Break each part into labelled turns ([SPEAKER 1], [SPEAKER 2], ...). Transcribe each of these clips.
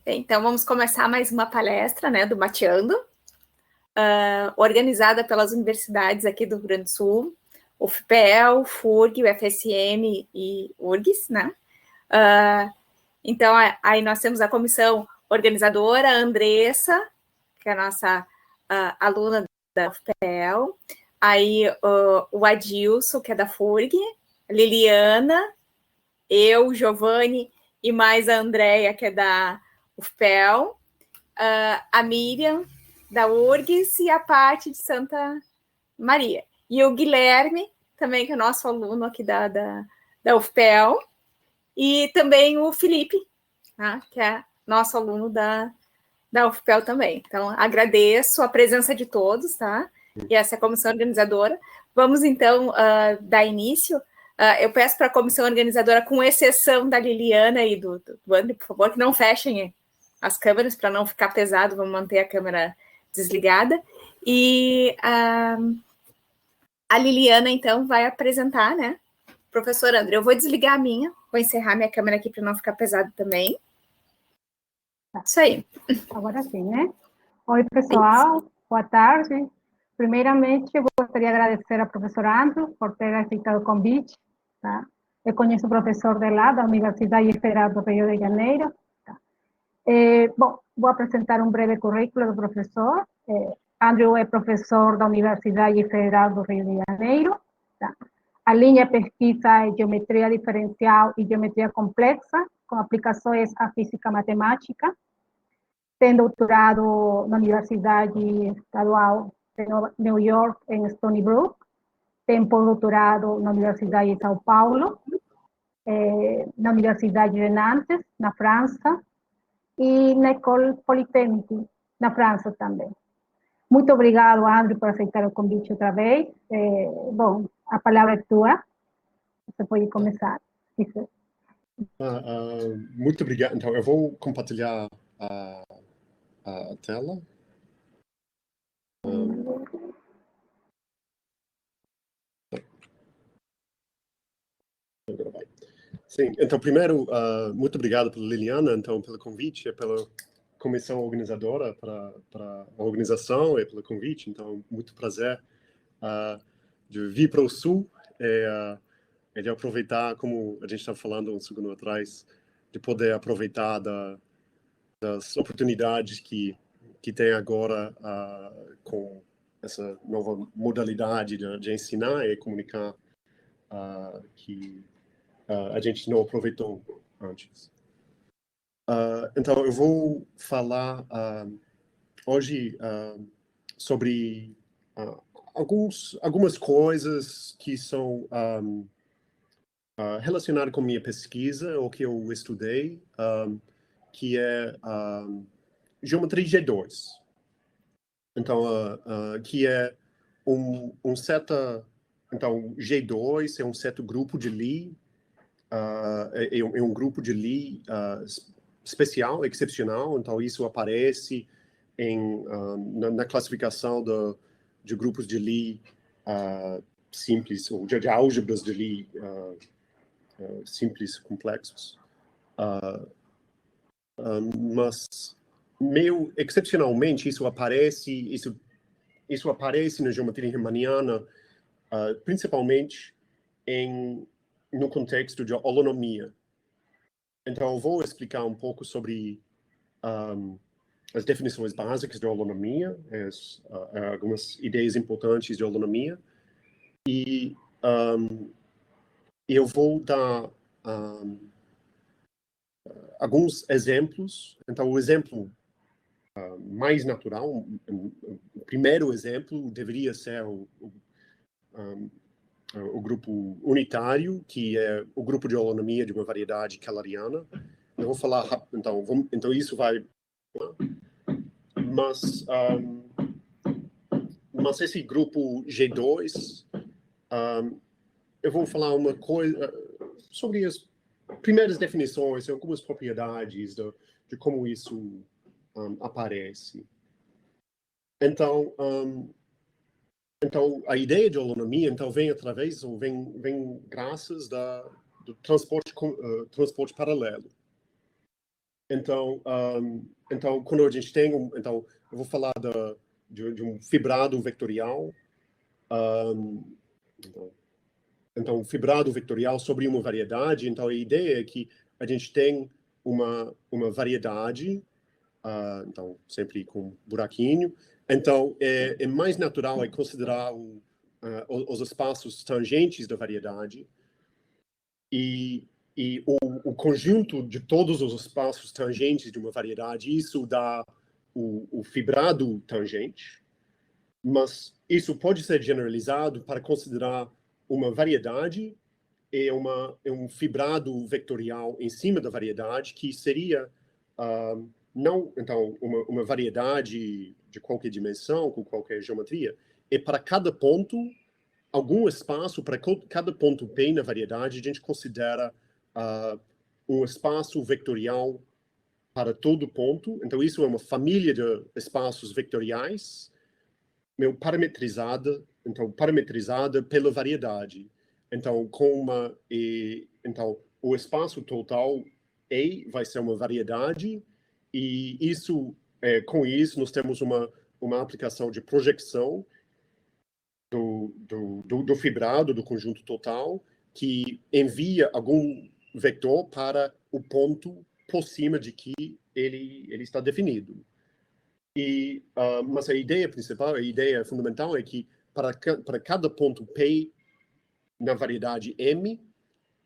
[SPEAKER 1] Então, vamos começar mais uma palestra, né, do Mateando, organizada pelas universidades aqui do Rio Grande do Sul, o FPEL, FURG, o FSM e URGS, né? Então, aí nós temos a comissão organizadora, a Andressa, que é a nossa aluna da FPEL, aí o Adilson, que é da FURG, a Liliana, eu, Giovanni e mais a Andrea, que é da UFPEL, a Miriam, da URGS, e a Paty de Santa Maria. E o Guilherme, também, que é nosso aluno aqui da UFPEL, e também o Felipe, tá? Que é nosso aluno da UFPEL também. Então, agradeço a presença de todos, tá? E essa é a comissão organizadora. Vamos, então, dar início. Eu peço para a comissão organizadora, com exceção da Liliana e do André, por favor, que não fechem as câmeras para não ficar pesado, vamos manter a câmera desligada. E a Liliana, então, vai apresentar, né? Professor André, eu vou desligar a minha, vou encerrar minha câmera aqui para não ficar pesado também. Isso aí.
[SPEAKER 2] Agora sim, né? Oi, pessoal, boa tarde. Primeiramente, eu gostaria de agradecer ao professor Andrew por ter aceitado o convite. Tá? Eu conheço o professor de lá, da Universidade Federal do Rio de Janeiro. Tá? Bom, vou apresentar um breve currículo do professor. Andrew é professor da Universidade Federal do Rio de Janeiro. Tá? A linha pesquisa é geometria diferencial e geometria complexa, com aplicações à física matemática. Tem doutorado na Universidade Estadual de New York, em Stony Brook. Tem pós-doutorado na Universidade de São Paulo, na Universidade de Nantes, na França, e na École Polytechnique, na França também. Muito obrigado, Andrew, por aceitar o convite outra vez. Bom, a palavra é tua. Você pode começar.
[SPEAKER 3] Muito obrigado. Então, eu vou compartilhar a tela. Sim, então, primeiro, muito obrigado pela Liliana, então, pelo convite, pela comissão organizadora, para a organização e pelo convite. Então, muito prazer de vir para o Sul e de aproveitar, como a gente estava falando um segundo atrás, de poder aproveitar das oportunidades que tem agora com essa nova modalidade de ensinar e comunicar que a gente não aproveitou antes. Então, eu vou falar hoje sobre algumas coisas que são relacionadas com minha pesquisa, ou que eu estudei, que é geometria G2. Então, que é um certo... Então, G2 é um certo grupo de Lie, é um grupo de Lie especial, excepcional. Então, isso aparece na classificação de grupos de Lie simples, ou de álgebras de Lie simples, complexos. Mas, meio excepcionalmente, isso aparece na geometria riemanniana, principalmente no contexto de holonomia. Então, eu vou explicar um pouco sobre as definições básicas de holonomia, algumas ideias importantes de holonomia, e eu vou dar alguns exemplos. Então, o exemplo mais natural, o primeiro exemplo deveria ser o grupo unitário, que é o grupo de holonomia de uma variedade kähleriana. Eu vou falar rápido, então isso vai... Mas esse grupo G2, eu vou falar uma coisa sobre as primeiras definições, algumas propriedades de como isso aparece. Então, a ideia de holonomia vem através, ou vem graças do transporte paralelo. Então, quando a gente tem então, eu vou falar de um fibrado vetorial. Então, fibrado vetorial sobre uma variedade. Então, a ideia é que a gente tem uma variedade, então, sempre com buraquinho. Então, é mais natural considerar os espaços tangentes da variedade e o conjunto de todos os espaços tangentes de uma variedade, isso dá o fibrado tangente, mas isso pode ser generalizado para considerar uma variedade e um fibrado vetorial em cima da variedade, que seria, não, então, uma variedade de qualquer dimensão, com qualquer geometria, e para cada ponto, algum espaço, para cada ponto P na variedade, a gente considera um espaço vetorial para todo ponto. Então, isso é uma família de espaços vetoriais, parametrizada pela variedade. Então, então, o espaço total E vai ser uma variedade, e com isso, nós temos uma aplicação de projeção do fibrado, do conjunto total, que envia algum vetor para o ponto por cima de que ele está definido. Mas a ideia principal, a ideia fundamental é que para cada ponto P na variedade M,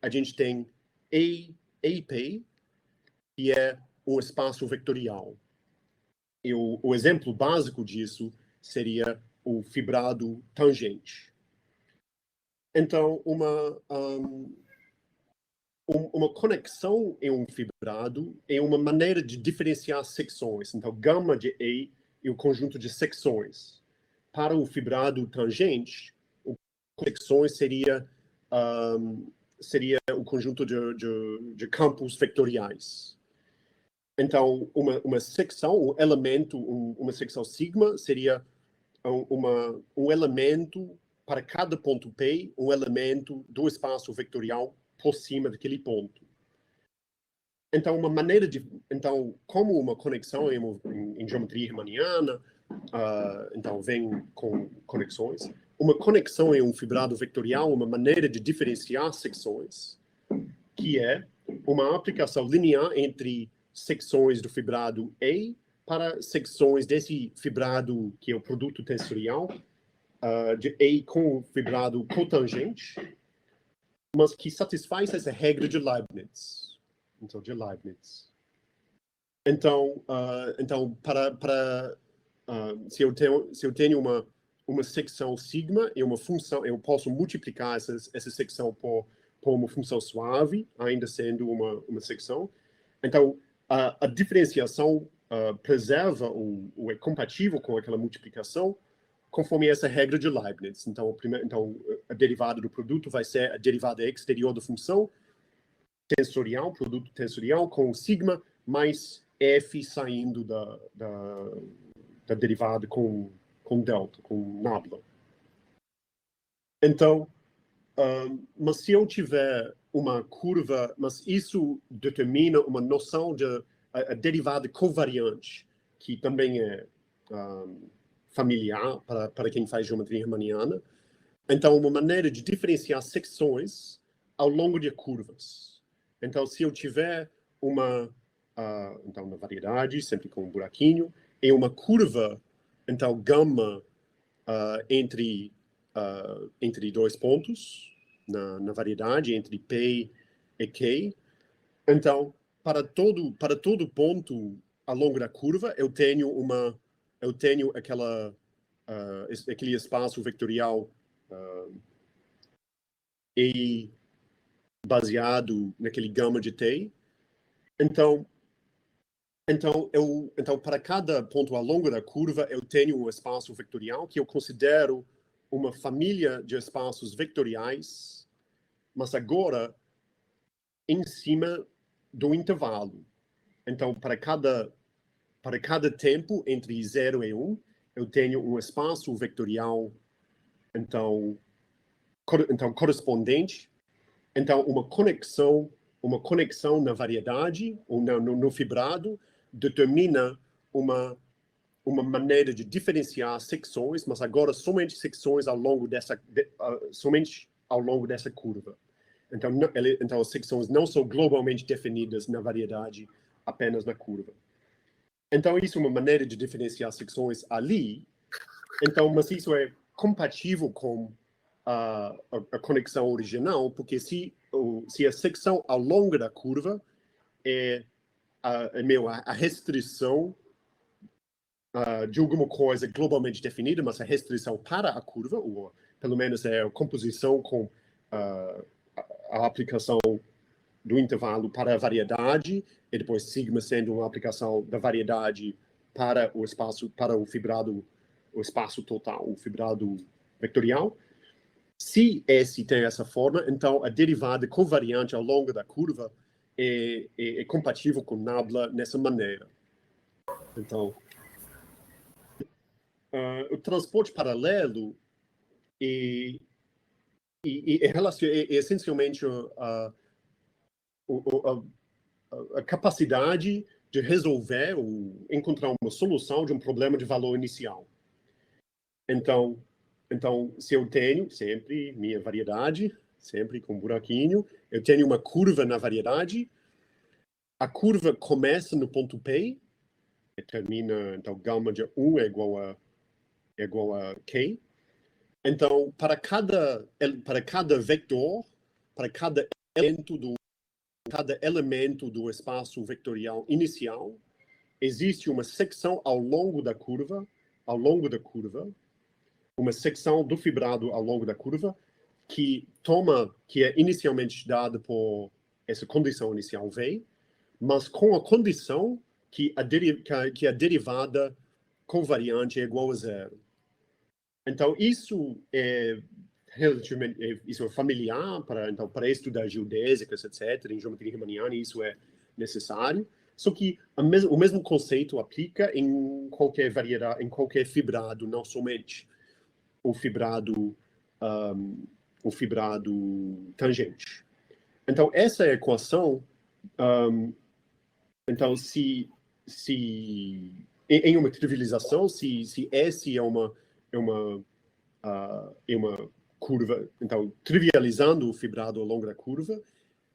[SPEAKER 3] a gente tem EP, que é um espaço vetorial. E o exemplo básico disso seria o fibrado tangente. Então, uma conexão em um fibrado é uma maneira de diferenciar secções. Então, gama de E e o conjunto de secções. Para o fibrado tangente, o secções seria o conjunto de campos vetoriais. Então, uma secção, um elemento, uma secção sigma seria um elemento para cada ponto P, um elemento do espaço vetorial por cima daquele ponto. Então, então, como uma conexão em geometria riemanniana, então vem com conexões, uma conexão em um fibrado vetorial, uma maneira de diferenciar secções, que é uma aplicação linear entre secções do fibrado E para secções desse fibrado, que é o produto tensorial, de E com fibrado cotangente, mas que satisfaz essa regra de Leibniz. Então, de Leibniz. Então, se eu tenho uma secção sigma e uma função, eu posso multiplicar essa secção por uma função suave, ainda sendo uma secção. Então, a diferenciação preserva ou é compatível com aquela multiplicação, conforme essa regra de Leibniz. Então, a derivada do produto vai ser a derivada exterior da função tensorial, produto tensorial, com sigma, mais f saindo da derivada com delta, com nabla. Então, mas se eu tiver uma curva, mas isso determina uma noção de a derivada covariante, que também é familiar para quem faz geometria riemanniana. Então, uma maneira de diferenciar secções ao longo de curvas. Então, se eu tiver uma variedade, sempre com um buraquinho, e uma curva, então, gama entre dois pontos na variedade, entre P e Q. Então, para todo ponto ao longo da curva, eu tenho aquele espaço vetorial E baseado naquele gama de T. Então, para cada ponto ao longo da curva, eu tenho um espaço vetorial que eu considero uma família de espaços vetoriais, mas agora em cima do intervalo. Então, para cada tempo entre 0 e 1, eu tenho um espaço vetorial, então correspondente. Então, uma conexão uma conexão na variedade, ou no fibrado, determina uma maneira de diferenciar secções, mas agora somente secções somente ao longo dessa curva. Então, as secções não são globalmente definidas na variedade, apenas na curva. Então, isso é uma maneira de diferenciar secções ali. Então, mas isso é compatível com a conexão original, porque se a secção ao longo da curva é a restrição de alguma coisa globalmente definida, mas a restrição para a curva, ou pelo menos é a composição com a aplicação do intervalo para a variedade, e depois sigma sendo uma aplicação da variedade para o espaço, para o fibrado, o espaço total, o fibrado vetorial. Se S tem essa forma, então a derivada covariante ao longo da curva é compatível com nabla nessa maneira. Então, o transporte paralelo é essencialmente a capacidade de resolver ou encontrar uma solução de um problema de valor inicial. Então, se eu tenho sempre minha variedade, sempre com buraquinho, eu tenho uma curva na variedade, a curva começa no ponto P, e termina, então, gama de 1 é igual a K. Então, para cada vetor, para cada elemento do espaço vetorial inicial, existe uma secção ao longo da curva, uma secção do fibrado ao longo da curva, que é inicialmente dada por essa condição inicial V, mas com a condição que a derivada covariante é igual a zero. Então, isso é familiar para estudar geodésicas, etc., em geometria riemanniana, isso é necessário. Só que o mesmo conceito aplica em qualquer variedade, em qualquer fibrado, não somente o fibrado tangente. Então, essa é a equação. Então, em uma trivialização, se S é uma curva, então, trivializando o fibrado ao longo da curva,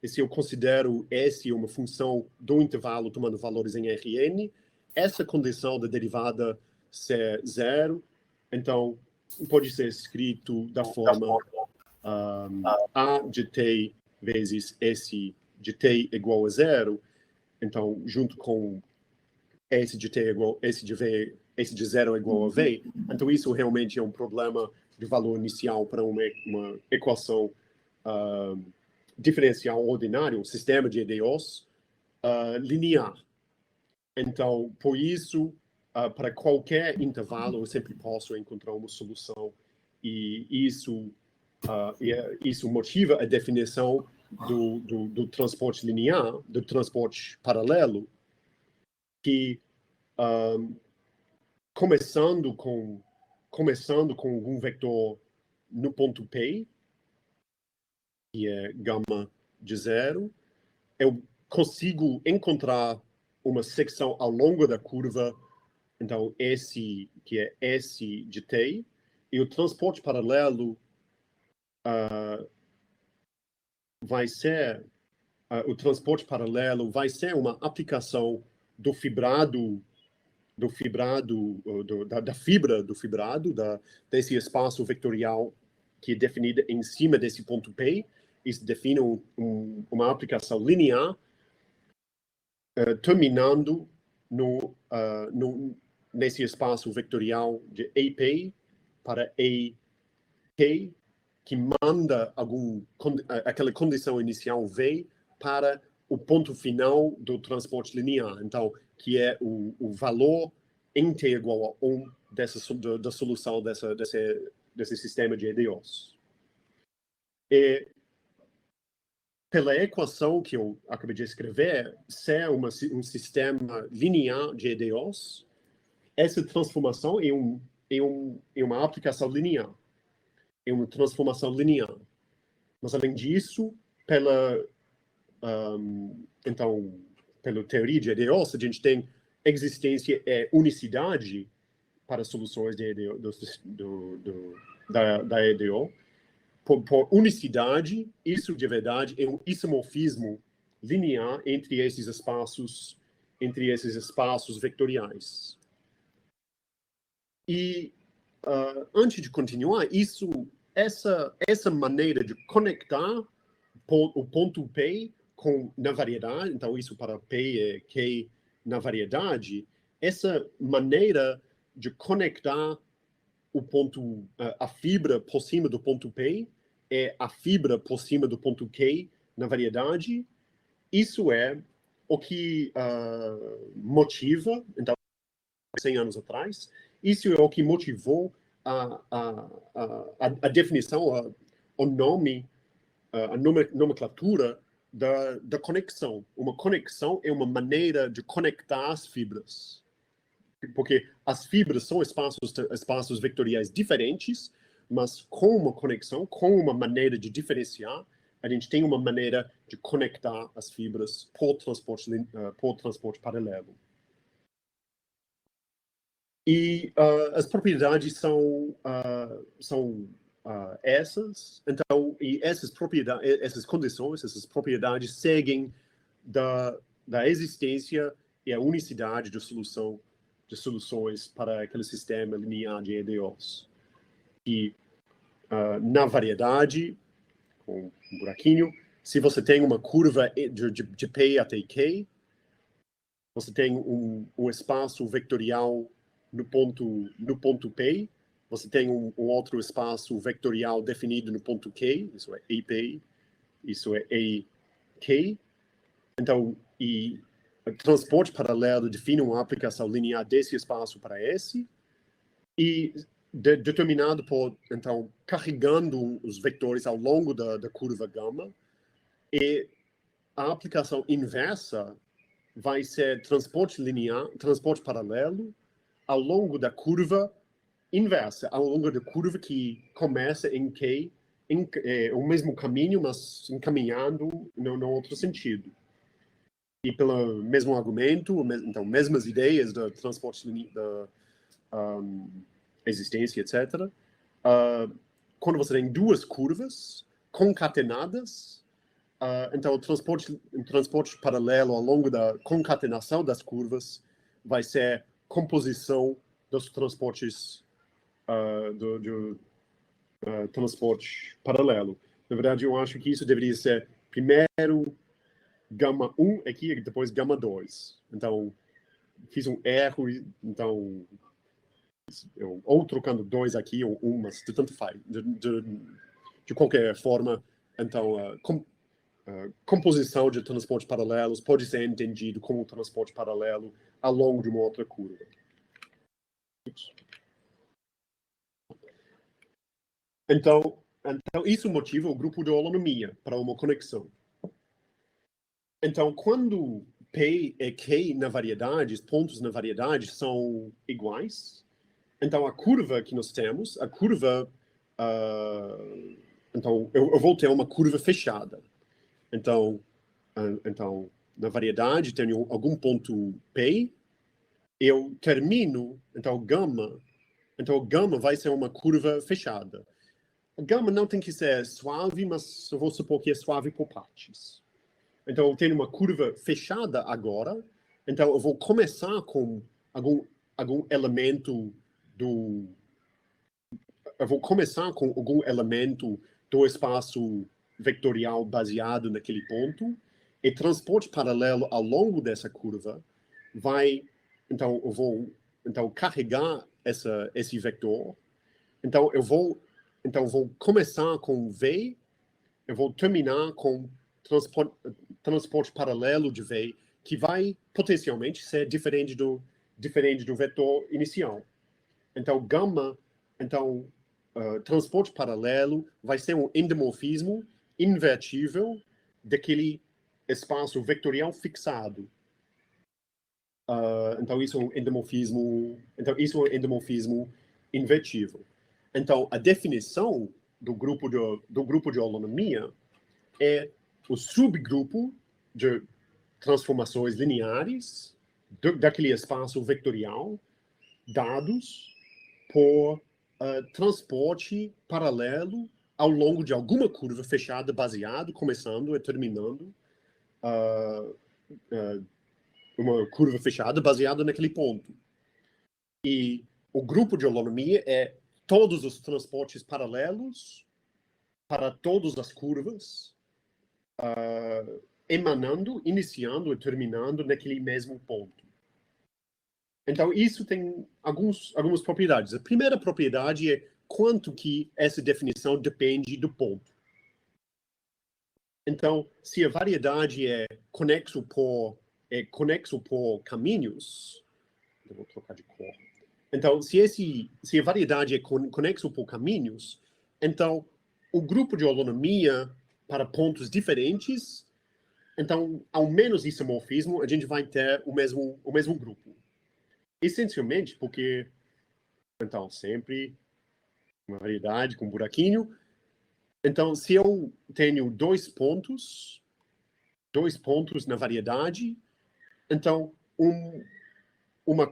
[SPEAKER 3] e se eu considero S uma função do intervalo tomando valores em Rn, essa condição da derivada ser zero, então, pode ser escrito da forma A de t vezes S de t igual a zero, então, junto com S de t igual S de V, S de zero é igual a V. Então, isso realmente é um problema de valor inicial para uma equação diferencial ordinária, um sistema de EDOs linear. Então, por isso, para qualquer intervalo, eu sempre posso encontrar uma solução. E isso motiva a definição do transporte linear, do transporte paralelo, que começando com um vetor no ponto P, que é gama de zero, eu consigo encontrar uma secção ao longo da curva, então S, que é S de t, e o transporte paralelo vai ser uma aplicação da fibra do fibrado, desse espaço vetorial que é definida em cima desse ponto P. Isso define uma aplicação linear terminando nesse espaço vetorial de EP para EK, que manda aquela condição inicial V para o ponto final do transporte linear. Então, que é o valor em t igual a 1 da solução desse sistema de EDOs. E pela equação que eu acabei de escrever, ser um sistema linear de EDOs, essa transformação é uma aplicação linear. É uma transformação linear. Mas, além disso, pela então, pela teoria de EDOs, a gente tem existência e unicidade para soluções de EDO, da EDO. Por unicidade, isso de verdade é um isomorfismo linear entre esses espaços vetoriais. E antes de continuar, essa maneira de conectar o ponto P na variedade, então isso para P é K na variedade, essa maneira de conectar o ponto, a fibra por cima do ponto P é a fibra por cima do ponto K na variedade. Isso é o que motiva, então, 100 anos atrás, isso é o que motivou a definição, o nome, a nomenclatura da conexão. Uma conexão é uma maneira de conectar as fibras. Porque as fibras são espaços vetoriais diferentes, mas com uma conexão, com uma maneira de diferenciar, a gente tem uma maneira de conectar as fibras por transporte paralelo. E as propriedades são essas. Então, e essas condições, essas propriedades seguem da existência e a unicidade de soluções para aquele sistema linear de EDOs. E na variedade, com um buraquinho, se você tem uma curva de P até K, você tem um espaço vetorial no ponto P, você tem um outro espaço vetorial definido no ponto K, isso é AP, isso é AK. Então, e o transporte paralelo define uma aplicação linear desse espaço para esse, e determinado por, então, carregando os vetores ao longo da curva gama, e a aplicação inversa vai ser transporte linear, transporte paralelo, ao longo da curva inversa, ao longo da curva que começa em K, o mesmo caminho, mas encaminhando no outro sentido. E pelo mesmo argumento, então, mesmas ideias do transporte da existência, etc. Quando você tem duas curvas concatenadas, então o transporte paralelo ao longo da concatenação das curvas vai ser composição dos transportes do transporte paralelo. Na verdade, eu acho que isso deveria ser primeiro gama 1 aqui e depois gama 2. Então, fiz um erro, então, ou trocando 2 aqui ou 1, mas de tanto faz. De qualquer forma, então, composição de transportes paralelos pode ser entendido como transporte paralelo ao longo de uma outra curva. Então isso motiva o grupo de holonomia para uma conexão. Então, quando P e K na variedade, os pontos na variedade são iguais, então a curva que nós temos, a curva, então eu vou ter uma curva fechada. Então na variedade tenho algum ponto P, eu termino, então o gama vai ser uma curva fechada. A gama não tem que ser suave, mas eu vou supor que é suave por partes. Então, eu tenho uma curva fechada agora. Então, eu vou começar com algum elemento eu vou começar com algum elemento do espaço vetorial baseado naquele ponto. E transporte paralelo ao longo dessa curva vai... Então, eu vou carregar esse vetor. Então, eu vou começar com V, eu vou terminar com transporte paralelo de V, que vai potencialmente ser diferente do vetor inicial. Então, gama, transporte paralelo vai ser um endomorfismo invertível daquele espaço vetorial fixado. Então, isso é um endomorfismo invertível. Então, a definição do grupo de holonomia é o subgrupo de transformações lineares daquele espaço vetorial dados por transporte paralelo ao longo de alguma curva fechada baseado, começando e terminando uma curva fechada baseada naquele ponto. E o grupo de holonomia é todos os transportes paralelos para todas as curvas, emanando, iniciando e terminando naquele mesmo ponto. Então, isso tem algumas propriedades. A primeira propriedade é quanto que essa definição depende do ponto. Então, se a variedade é conexo por caminhos, eu vou trocar de cor. Então, se a variedade é conexo por caminhos, então o grupo de holonomia para pontos diferentes, então, ao menos isomorfismo, a gente vai ter o mesmo grupo. Essencialmente, porque, então, sempre uma variedade com buraquinho. Então, se eu tenho dois pontos na variedade, então, uma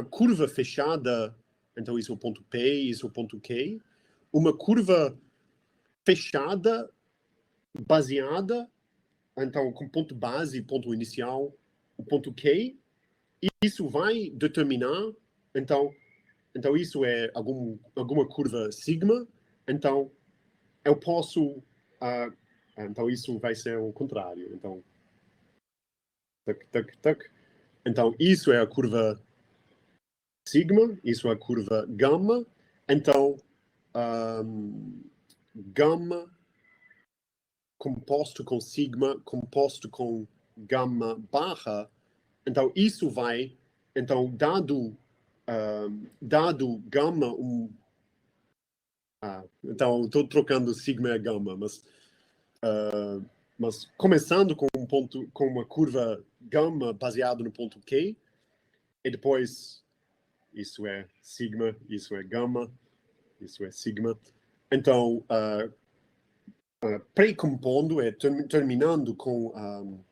[SPEAKER 3] curva fechada, então isso é o ponto P, isso é o ponto Q, uma curva fechada, baseada, então, com ponto base, ponto inicial, o ponto Q, e isso vai determinar, então isso é alguma curva sigma, então eu posso, então isso vai ser o contrário, então, então isso é a curva sigma, isso é a curva gama, então gama composto com sigma, composto com gama barra, então isso vai, então dado gama então estou trocando sigma e gama, mas começando com uma curva gama baseada no ponto Q, e depois isso é sigma, isso é gama, isso é sigma. Então, pré-compondo é terminando com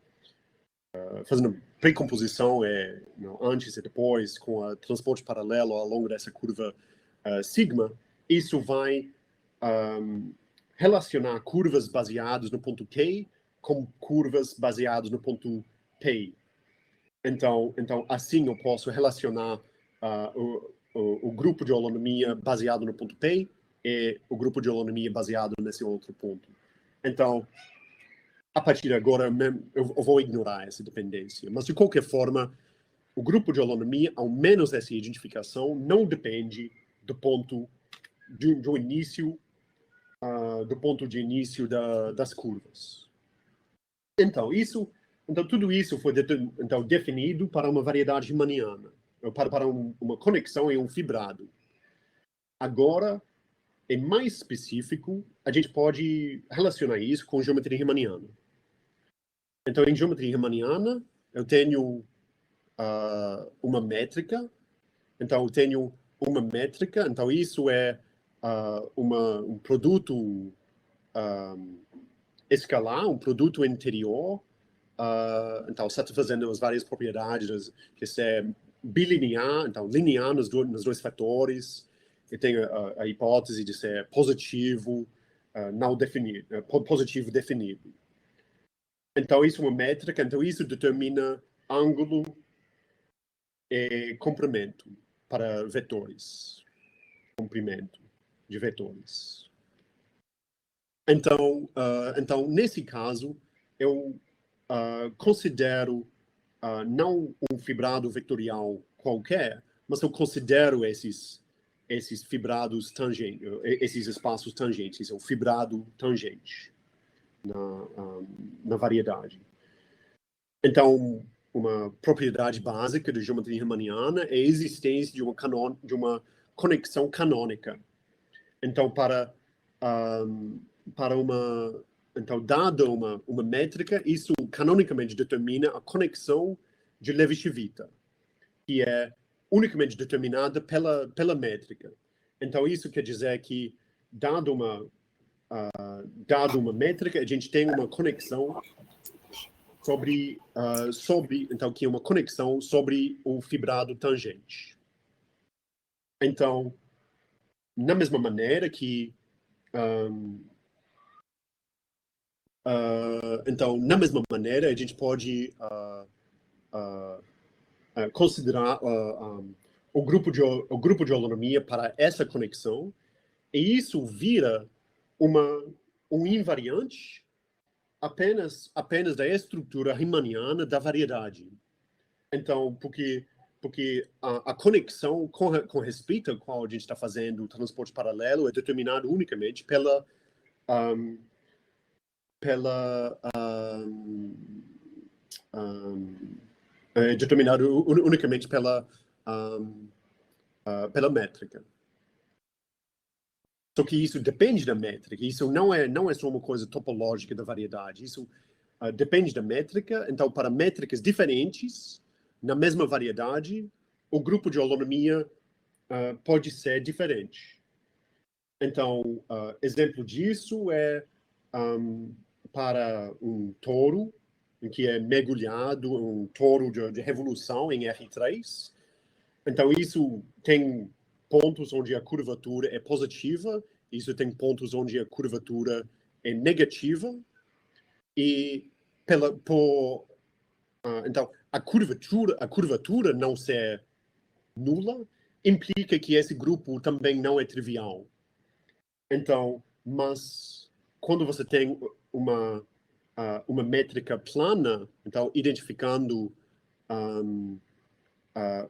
[SPEAKER 3] fazendo pré-composição antes e depois com o transporte paralelo ao longo dessa curva sigma, isso vai relacionar curvas baseadas no ponto Q com curvas baseadas no ponto P. Então assim eu posso relacionar o grupo de holonomia baseado no ponto P e o grupo de holonomia baseado nesse outro ponto. Então, a partir de agora, eu vou ignorar essa dependência. Mas, de qualquer forma, o grupo de holonomia, ao menos essa identificação, não depende do ponto do início, do ponto de início das curvas. Então, tudo isso foi definido para uma variedade riemanniana, para uma conexão em um fibrado. Agora, é mais específico, a gente pode relacionar isso com geometria riemanniana. Então, em geometria riemanniana, eu tenho uma métrica. Então, eu tenho uma métrica. Então, isso é um produto escalar, um produto interior. Então, satisfazendo as várias propriedades, que é bilinear, então, linear nos dois fatores. Eu tenho a hipótese de ser positivo, não definido, positivo definido. Então, isso é uma métrica. Então, isso determina ângulo e comprimento para vetores. Comprimento de vetores. Então nesse caso, eu considero não um fibrado vetorial qualquer, mas eu considero esses fibrados tangentes, esses espaços tangentes, o fibrado tangente na variedade. Então, uma propriedade básica da geometria riemanniana é a existência de uma conexão canônica. Então, dada uma métrica, isso canonicamente determina a conexão de Levi-Civita, que é unicamente determinada pela métrica. Então, isso quer dizer que, dado uma métrica, a gente tem uma conexão então, que é uma conexão sobre o fibrado tangente. Então, na mesma maneira que na mesma maneira a gente pode considerar o grupo de holonomia para essa conexão, e isso vira um invariante apenas da estrutura riemanniana da variedade. Então, porque a conexão com respeito ao qual a gente está fazendo o transporte paralelo é determinado unicamente unicamente pela métrica. Só que isso depende da métrica. Isso não é só uma coisa topológica da variedade. Isso depende da métrica. Então, para métricas diferentes, na mesma variedade, o grupo de holonomia pode ser diferente. Então, exemplo disso é para um toro, em que é mergulhado, um toro de revolução em R3. Então, isso tem pontos onde a curvatura é positiva, isso tem pontos onde a curvatura é negativa, e então, a curvatura não ser nula implica que esse grupo também não é trivial. Então, mas quando você tem uma métrica plana, então identificando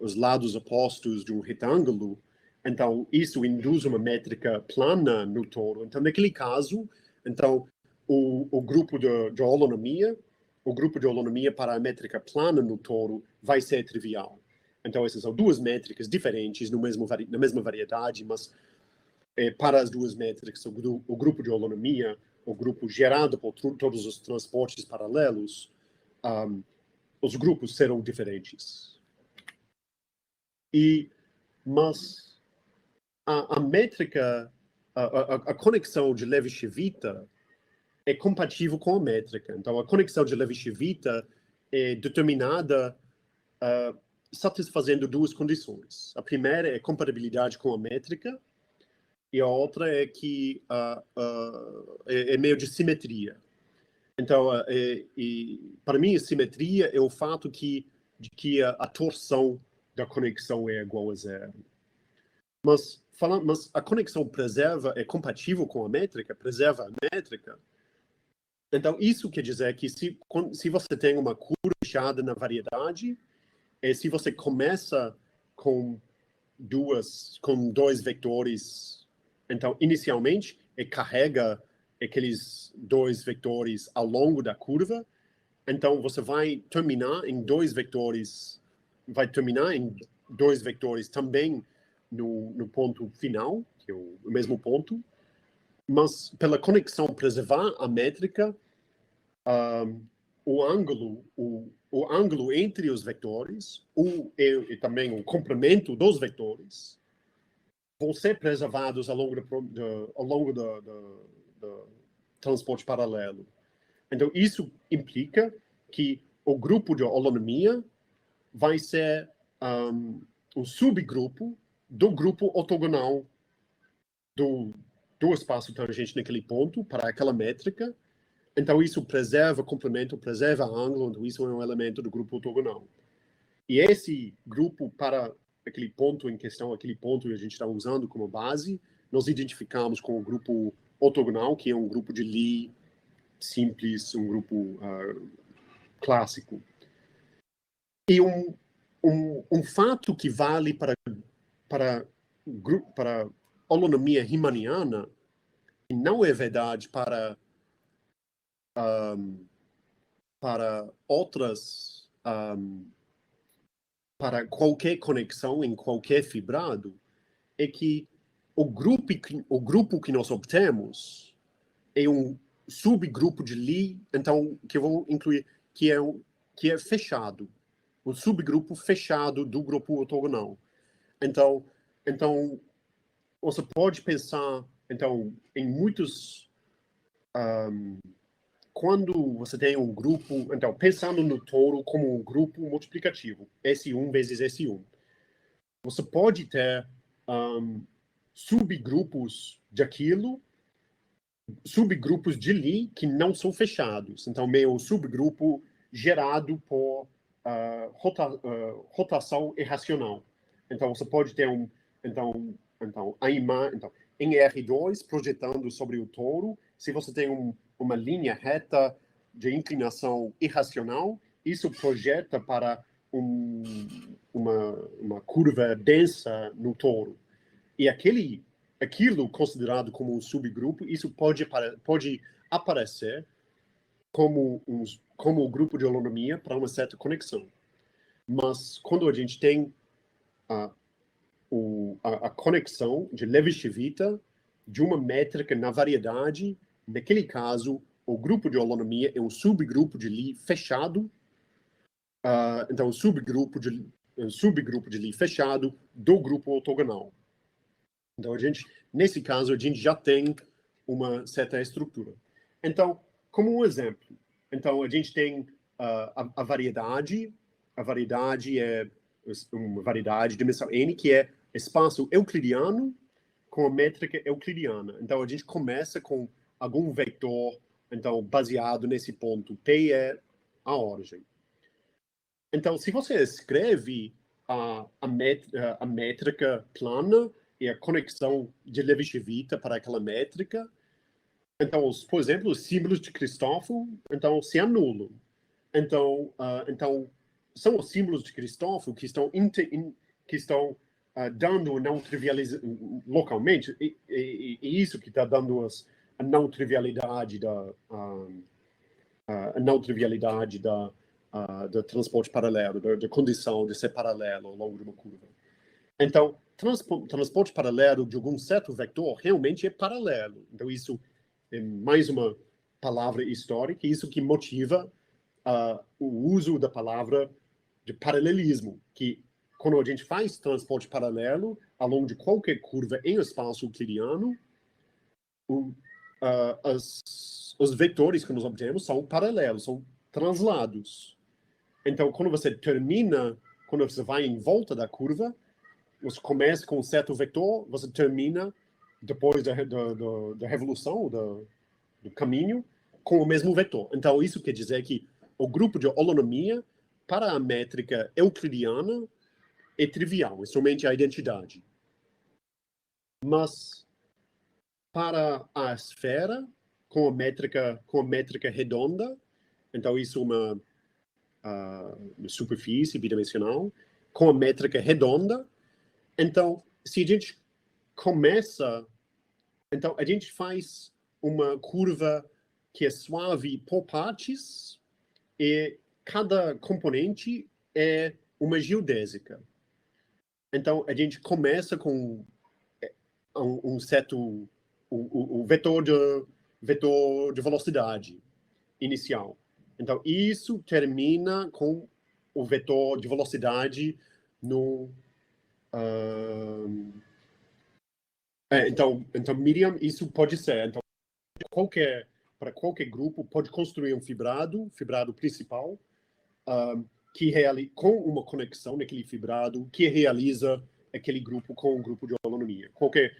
[SPEAKER 3] os lados opostos de um retângulo, então isso induz uma métrica plana no toro. Então, naquele caso, então o grupo de holonomia para a métrica plana no toro vai ser trivial. Então, essas são duas métricas diferentes na mesma variedade, mas para as duas métricas, o grupo de holonomia, o grupo gerado por todos os transportes paralelos, os grupos serão diferentes. Mas a métrica, a conexão de Levi-Civita é compatível com a métrica. Então, a conexão de Levi-Civita é determinada satisfazendo duas condições. A primeira é compatibilidade com a métrica, e a outra é que é meio de simetria. Então, para mim, a simetria é o fato de que a torção da conexão é igual a zero. Mas a conexão é compatível com a métrica, preserva a métrica. Então, isso quer dizer que se você tem uma curva fechada na variedade, se você começa com dois vetores, então, inicialmente, carrega aqueles dois vetores ao longo da curva, então você vai terminar em dois vetores também no ponto final, que é o mesmo ponto, mas pela conexão preservar a métrica, o ângulo entre os vetores e também o complemento dos vetores vão ser preservados ao longo do transporte paralelo. Então, isso implica que o grupo de holonomia vai ser um subgrupo do grupo ortogonal do espaço tangente naquele ponto, para aquela métrica. Então, isso preserva complemento, preserva ângulo, então isso é um elemento do grupo ortogonal. E esse grupo, para aquele ponto em questão, aquele ponto que a gente está usando como base, nós identificamos com o grupo ortogonal, que é um grupo de Lie simples, um grupo clássico. E um fato que vale para holonomia riemanniana, que não é verdade para outras, para qualquer conexão em qualquer fibrado, é que o grupo que nós obtemos é um subgrupo de Lie, então, que eu vou incluir, que é fechado. Um subgrupo fechado do grupo ortogonal. Então, você pode pensar, então, em muitos quando você tem um grupo, então, pensando no touro como um grupo multiplicativo, S1 vezes S1, você pode ter subgrupos daquilo, subgrupos de Lie que não são fechados. Então, meio subgrupo gerado por rotação irracional. Então, você pode ter em R2, projetando sobre o touro, se você tem uma linha reta de inclinação irracional, isso projeta para uma curva densa no touro. E aquilo considerado como um subgrupo, isso pode aparecer como o grupo de holonomia para uma certa conexão. Mas quando a gente tem a conexão de Levi-Civita de uma métrica na variedade, naquele caso, o grupo de holonomia é um subgrupo de Lie fechado. Então, um subgrupo de Lie fechado do grupo ortogonal. Então, nesse caso, a gente já tem uma certa estrutura. Então, como um exemplo, então, a gente tem a variedade. A variedade é uma variedade de dimensão n, que é espaço euclidiano com a métrica euclidiana. Então, a gente começa com algum vetor, então, baseado nesse ponto. P é a origem. Então, se você escreve a métrica plana e a conexão de Levi-Civita para aquela métrica, então, por exemplo, os símbolos de Cristóforo, então, se anulam. Então, são os símbolos de Cristóforo que estão dando a não trivialização localmente, e isso que está dando a não trivialidade do transporte paralelo, da condição de ser paralelo ao longo de uma curva. Então, transporte paralelo de algum certo vetor realmente é paralelo. Então, isso é mais uma palavra histórica, isso que motiva o uso da palavra de paralelismo, que quando a gente faz transporte paralelo ao longo de qualquer curva em espaço euclidiano, os vetores que nós obtemos são paralelos, são translados. Então, quando você vai em volta da curva, você começa com um certo vetor, você termina, depois da revolução, do caminho, com o mesmo vetor. Então, isso quer dizer que o grupo de holonomia para a métrica euclidiana é trivial, é somente a identidade. Mas para a esfera, com a métrica redonda, então isso é uma superfície bidimensional, com a métrica redonda. Então, se a gente começa, então a gente faz uma curva que é suave por partes e cada componente é uma geodésica. Então, a gente começa com um certo o vetor de velocidade inicial. Então, isso termina com o vetor de velocidade no... então, Miriam, isso pode ser. Então, para qualquer grupo, pode construir um fibrado principal, com uma conexão naquele fibrado, que realiza aquele grupo com um grupo de holonomia. Qualquer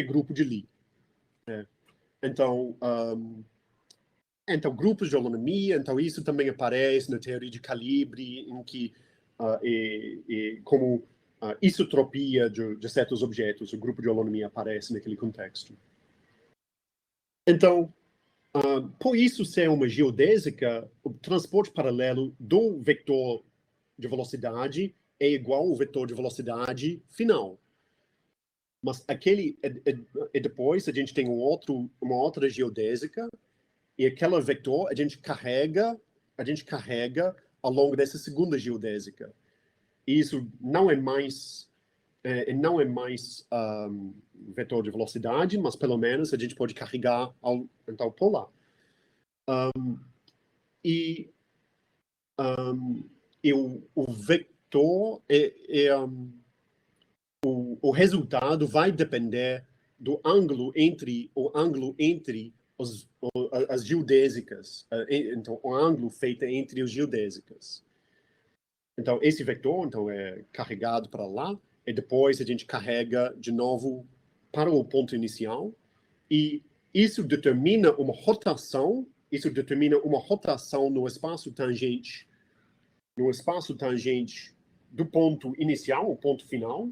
[SPEAKER 3] grupo de Lie. Então, grupos de holonomia, então isso também aparece na teoria de calibre, em que como isotropia de certos objetos, o grupo de holonomia aparece naquele contexto. Então, por isso ser uma geodésica, o transporte paralelo do vetor de velocidade é igual ao vetor de velocidade final. Mas depois a gente tem uma outra geodésica, e aquele vetor a gente carrega ao longo dessa segunda geodésica. E isso não é mais vetor de velocidade, mas pelo menos a gente pode carregar então por lá. E o vetor o resultado vai depender do ângulo entre as geodésicas, então o ângulo feito entre as geodésicas. Então esse vetor então é carregado para lá e depois a gente carrega de novo para o ponto inicial e isso determina uma rotação no espaço tangente do ponto inicial, o ponto final.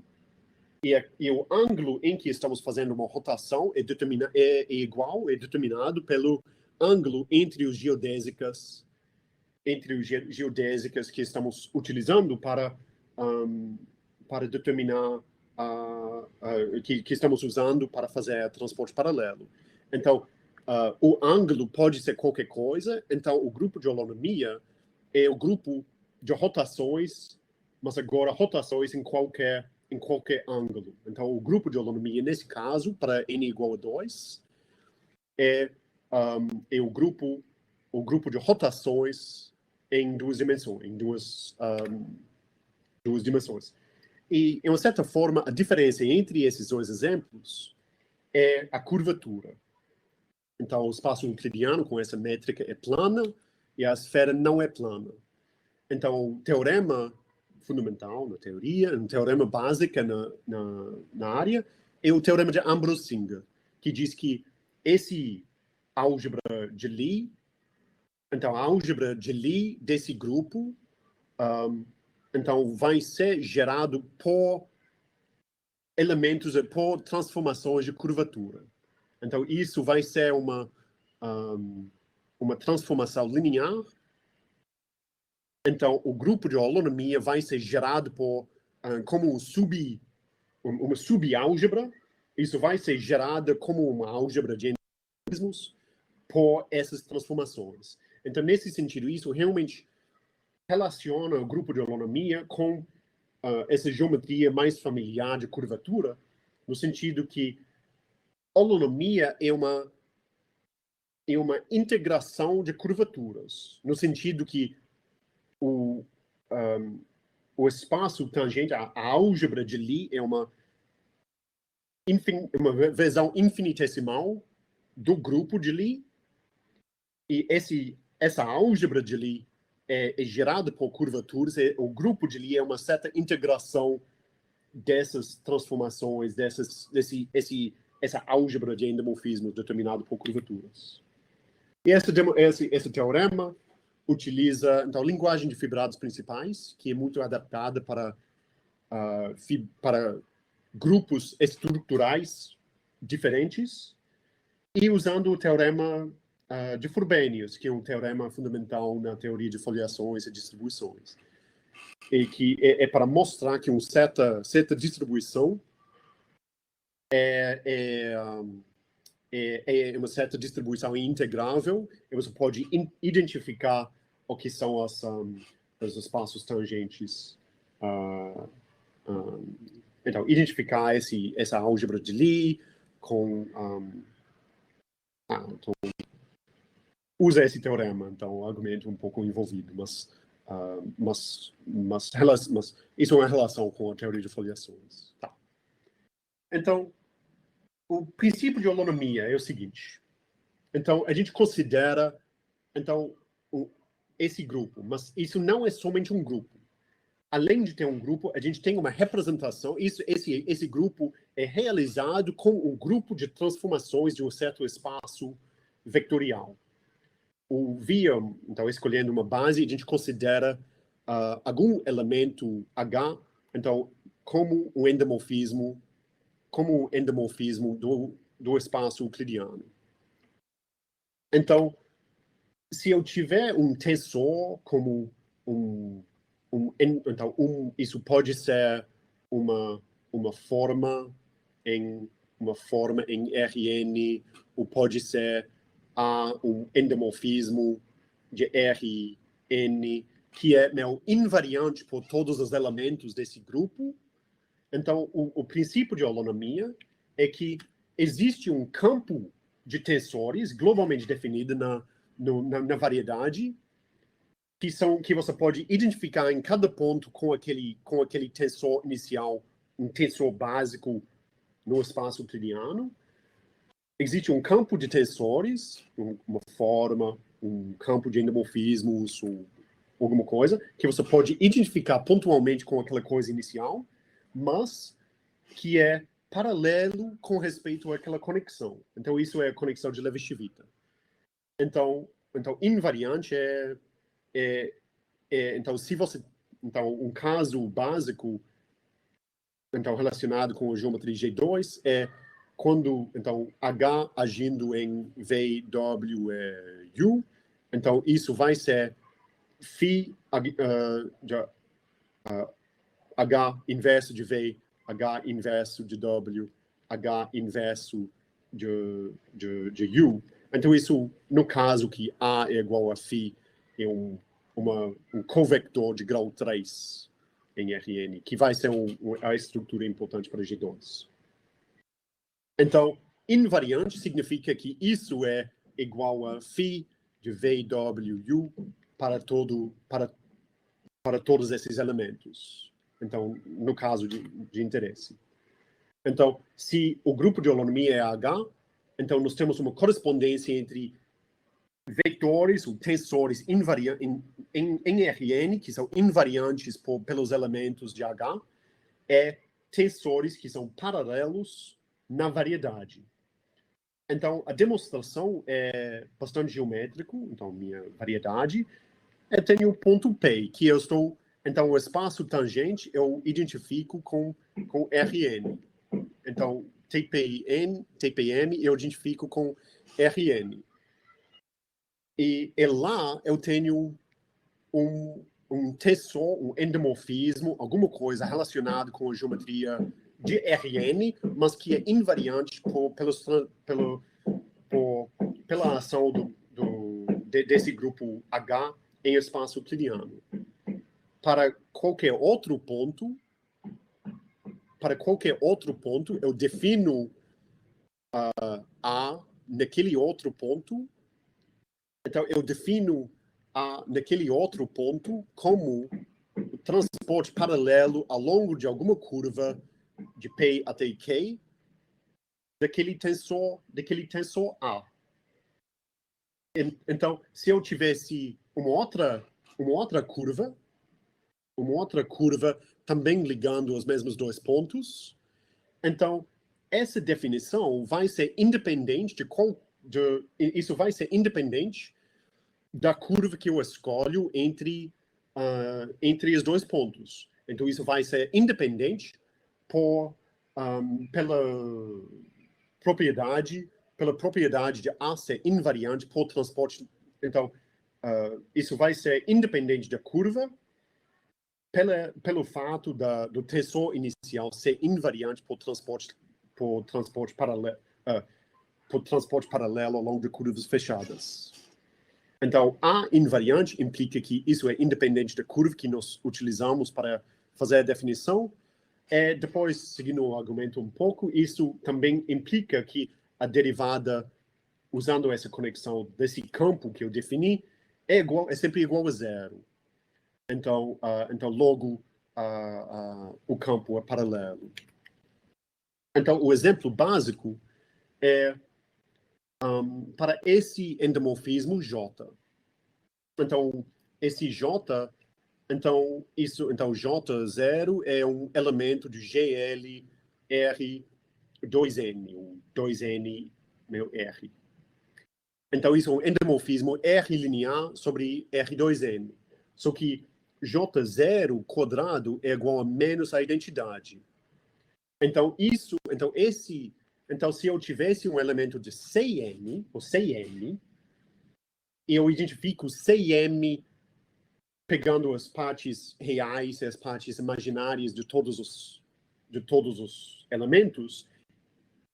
[SPEAKER 3] E o ângulo em que estamos fazendo uma rotação é determinado pelo ângulo entre os geodésicas que estamos utilizando para determinar que estamos usando para fazer transporte paralelo. Então, o ângulo pode ser qualquer coisa. Então, o grupo de holonomia é o grupo de rotações, mas agora rotações em qualquer ângulo. Então, o grupo de holonomia, nesse caso, para n igual a 2, é o grupo de rotações em duas dimensões. E, de uma certa forma, a diferença entre esses dois exemplos é a curvatura. Então, o espaço euclidiano com essa métrica é plana e a esfera não é plana. Então, o teorema fundamental na teoria, um teorema básico na área, é o teorema de Ambrose-Singer, que diz que esse álgebra de Lie, então a álgebra de Lie desse grupo, então vai ser gerado por elementos, por transformações de curvatura. Então isso vai ser uma transformação linear. Então, o grupo de holonomia vai ser gerado por como uma subálgebra. Isso vai ser gerado como uma álgebra de endemismos por essas transformações. Então, nesse sentido, isso realmente relaciona o grupo de holonomia com essa geometria mais familiar de curvatura, no sentido que holonomia é uma integração de curvaturas, no sentido que o espaço tangente, a álgebra de Lie é uma versão infinitesimal do grupo de Lie, e essa álgebra de Lie é gerada por curvaturas, o grupo de Lie é uma certa integração dessas transformações, essa álgebra de endomorfismos determinado por curvaturas. E esse teorema utiliza, então, linguagem de fibrados principais, que é muito adaptada para grupos estruturais diferentes, e usando o teorema de Frobenius, que é um teorema fundamental na teoria de foliações e distribuições, e que é para mostrar que uma certa distribuição é uma certa distribuição integrável, e você pode identificar o que são os espaços tangentes. Então, identificar essa álgebra de Lie com... então, usa esse teorema, então, um argumento um pouco envolvido, mas isso é uma relação com a teoria de foliações. Tá. Então, o princípio de holonomia é o seguinte. Então, a gente considera esse grupo, mas isso não é somente um grupo. Além de ter um grupo, a gente tem uma representação. Esse grupo é realizado com um grupo de transformações de um certo espaço vetorial. Então, escolhendo uma base, a gente considera algum elemento H, então, como um endomorfismo do espaço euclidiano. Então, se eu tiver um tensor como isso pode ser uma forma em Rn, ou pode ser um endomorfismo de Rn, que é invariante por todos os elementos desse grupo. Então, o princípio de holonomia é que existe um campo de tensores globalmente definido na variedade, que você pode identificar em cada ponto com aquele tensor inicial, um tensor básico no espaço euclidiano. existe um campo de tensores, uma forma, um campo de endomorfismos, ou alguma coisa, que você pode identificar pontualmente com aquela coisa inicial, mas que é paralelo com respeito àquela conexão. Então, isso é a conexão de Levi-Civita. Então, invariante então, se você... Então, um caso básico relacionado com a geometria G2 é quando, H agindo em V, W, U, então isso vai ser φ H inverso de V, H inverso de W, H inverso de U. Então isso, no caso que A é igual a φ, é um covector de grau 3 em Rn, que vai ser a estrutura importante para G2. Então, invariante significa que isso é igual a φ de VWU para todos esses elementos. Então, no caso de interesse. Então, se o grupo de holonomia é H, então nós temos uma correspondência entre vetores ou tensores em Rn, que são invariantes pelos elementos de H, e tensores que são paralelos na variedade. Então, a demonstração é bastante geométrico. Então, minha variedade, eu tenho um ponto P, que eu estou... Então, o espaço tangente eu identifico com Rn. Então, TPM eu identifico com Rn. E lá eu tenho um tensor, um endomorfismo, alguma coisa relacionada com a geometria de Rn, mas que é invariante pela ação desse grupo H em espaço euclidiano. Para qualquer outro ponto, eu defino A naquele outro ponto. Então, eu defino A naquele outro ponto como transporte paralelo ao longo de alguma curva de P até Q daquele tensor A. Então, se eu tivesse uma outra curva também ligando os mesmos dois pontos, então essa definição vai ser independente isso vai ser independente da curva que eu escolho entre os dois pontos. Então isso vai ser independente pela propriedade de A ser invariante por transporte. Então, isso vai ser independente da curva pelo fato do tensor inicial ser invariante por transporte paralelo ao longo de curvas fechadas. Então, A invariante implica que isso é independente da curva que nós utilizamos para fazer a definição. E depois, seguindo o argumento um pouco, isso também implica que a derivada, usando essa conexão desse campo que eu defini, é sempre igual a zero. Então logo, o campo é paralelo. Então, o exemplo básico é para esse endomorfismo J. Então, esse J, J0 é um elemento de GL R2N, ou 2N meu R. Então, isso é um endomorfismo R linear sobre R2N. Só que J0 quadrado é igual a menos a identidade. Então, se eu tivesse um elemento de CM, ou CM, eu identifico CM pegando as partes reais e as partes imaginárias de todos os elementos.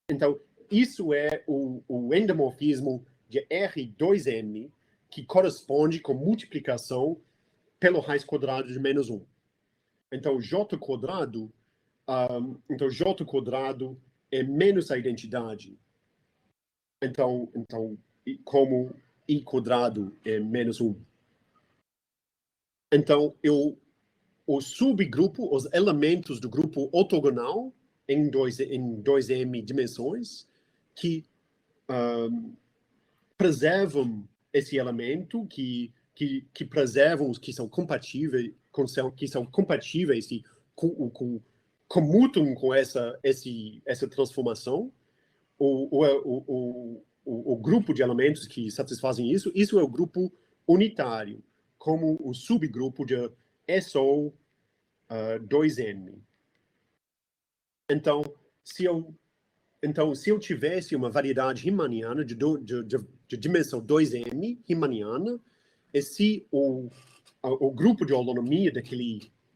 [SPEAKER 3] Então, isso é o endomorfismo de R2M, que corresponde com multiplicação pelo raiz quadrada de menos 1. Então, J quadrado é menos a identidade. Então como I quadrado é menos 1. Então, o subgrupo, os elementos do grupo ortogonal em 2M dimensões, que preservam esse elemento, que preservam os que são compatíveis, e comutam com essa transformação. O grupo de elementos que satisfazem isso é o grupo unitário, como o subgrupo de SO2M. Então, se eu tivesse uma variedade riemanniana de dimensão 2M riemanniana, e se o grupo de holonomia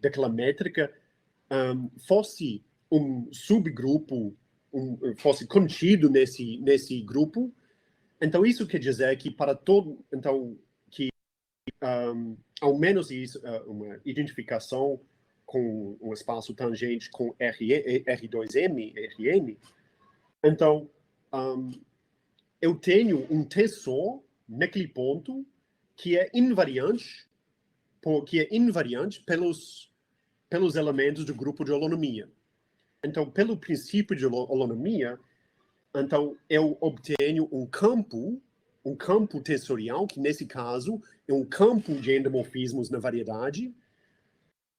[SPEAKER 3] daquela métrica fosse um subgrupo, fosse contido nesse grupo, então isso quer dizer que para todo, então que ao menos isso, uma identificação com um espaço tangente com R2M, Rn, então eu tenho um tensor naquele ponto que é invariante pelos elementos do grupo de holonomia. Então, pelo princípio de holonomia, então eu obtenho um campo tensorial, que nesse caso é um campo de endomorfismos na variedade,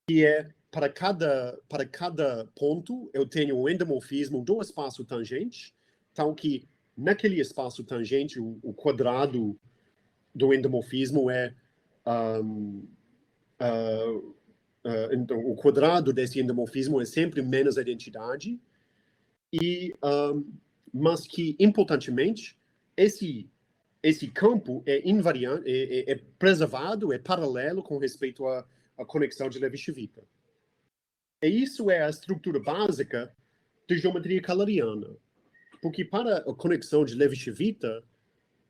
[SPEAKER 3] que é para cada ponto eu tenho um endomorfismo do espaço tangente, então que naquele espaço tangente o quadrado do endomorfismo é então, o quadrado desse endomorfismo é sempre menos a identidade, mas que, importantemente, esse campo é invariante, é preservado, é paralelo com respeito à conexão de Levi-Civita. E isso é a estrutura básica de geometria caleriana. Porque para a conexão de Levi-Civita,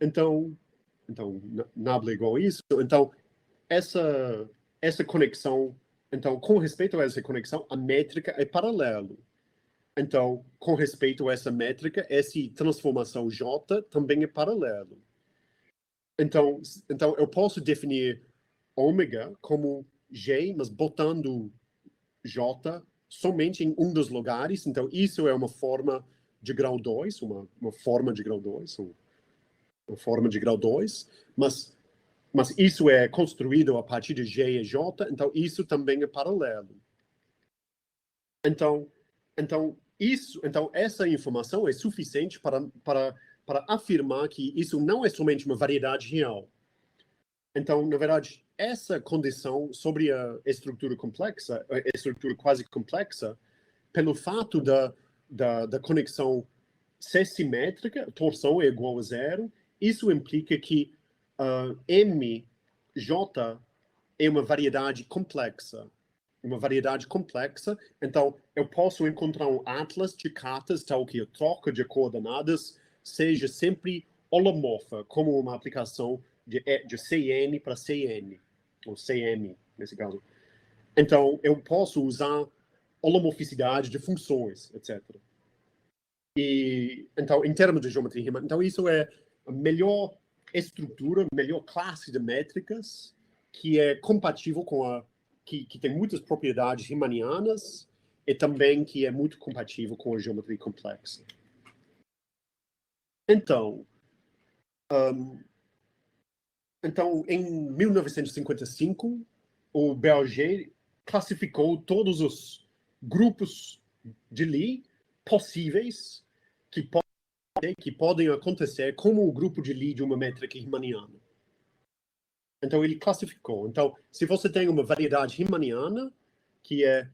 [SPEAKER 3] então nada igual a isso, então essa conexão, então com respeito a essa conexão, a métrica é paralelo. Então, com respeito a essa métrica, essa transformação J também é paralelo. Então eu posso definir ômega como G, mas botando J somente em um dos lugares. Então, isso é uma forma de grau 2, uma forma de grau 2, uma forma de grau 2, mas isso é construído a partir de G e J, então isso também é paralelo. Então essa informação é suficiente para afirmar que isso não é somente uma variedade real. Então, na verdade, essa condição sobre a estrutura complexa, a estrutura quase complexa, pelo fato da conexão C-simétrica, torção é igual a zero, isso implica que MJ é uma variedade complexa. Então eu posso encontrar um atlas de cartas tal que a troca de coordenadas seja sempre holomorfa, como uma aplicação de CN para CN, ou CM, nesse caso. Então eu posso usar holomorficidade de funções, etc. E então, em termos de geometria riemanniana, então isso é a melhor estrutura, melhor classe de métricas que é compatível com que tem muitas propriedades riemannianas e também que é muito compatível com a geometria complexa. Então, em 1955, o Berger classificou todos os grupos de Lie possíveis que podem acontecer como o grupo de Lie de uma métrica riemanniana. Então, ele classificou. Então, se você tem uma variedade riemanniana que é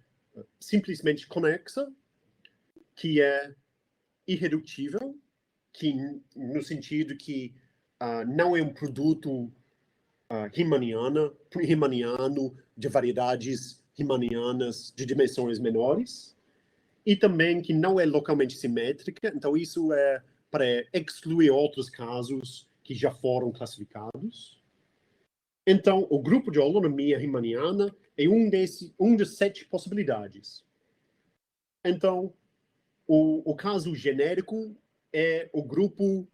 [SPEAKER 3] simplesmente conexa, que é irredutível, que no sentido que não é um produto riemanniano de variedades riemannianas de dimensões menores, e também que não é localmente simétrica. Então, isso é para excluir outros casos que já foram classificados. Então, o grupo de holonomia riemanniana é um de 7 possibilidades. Então, o caso genérico é o grupo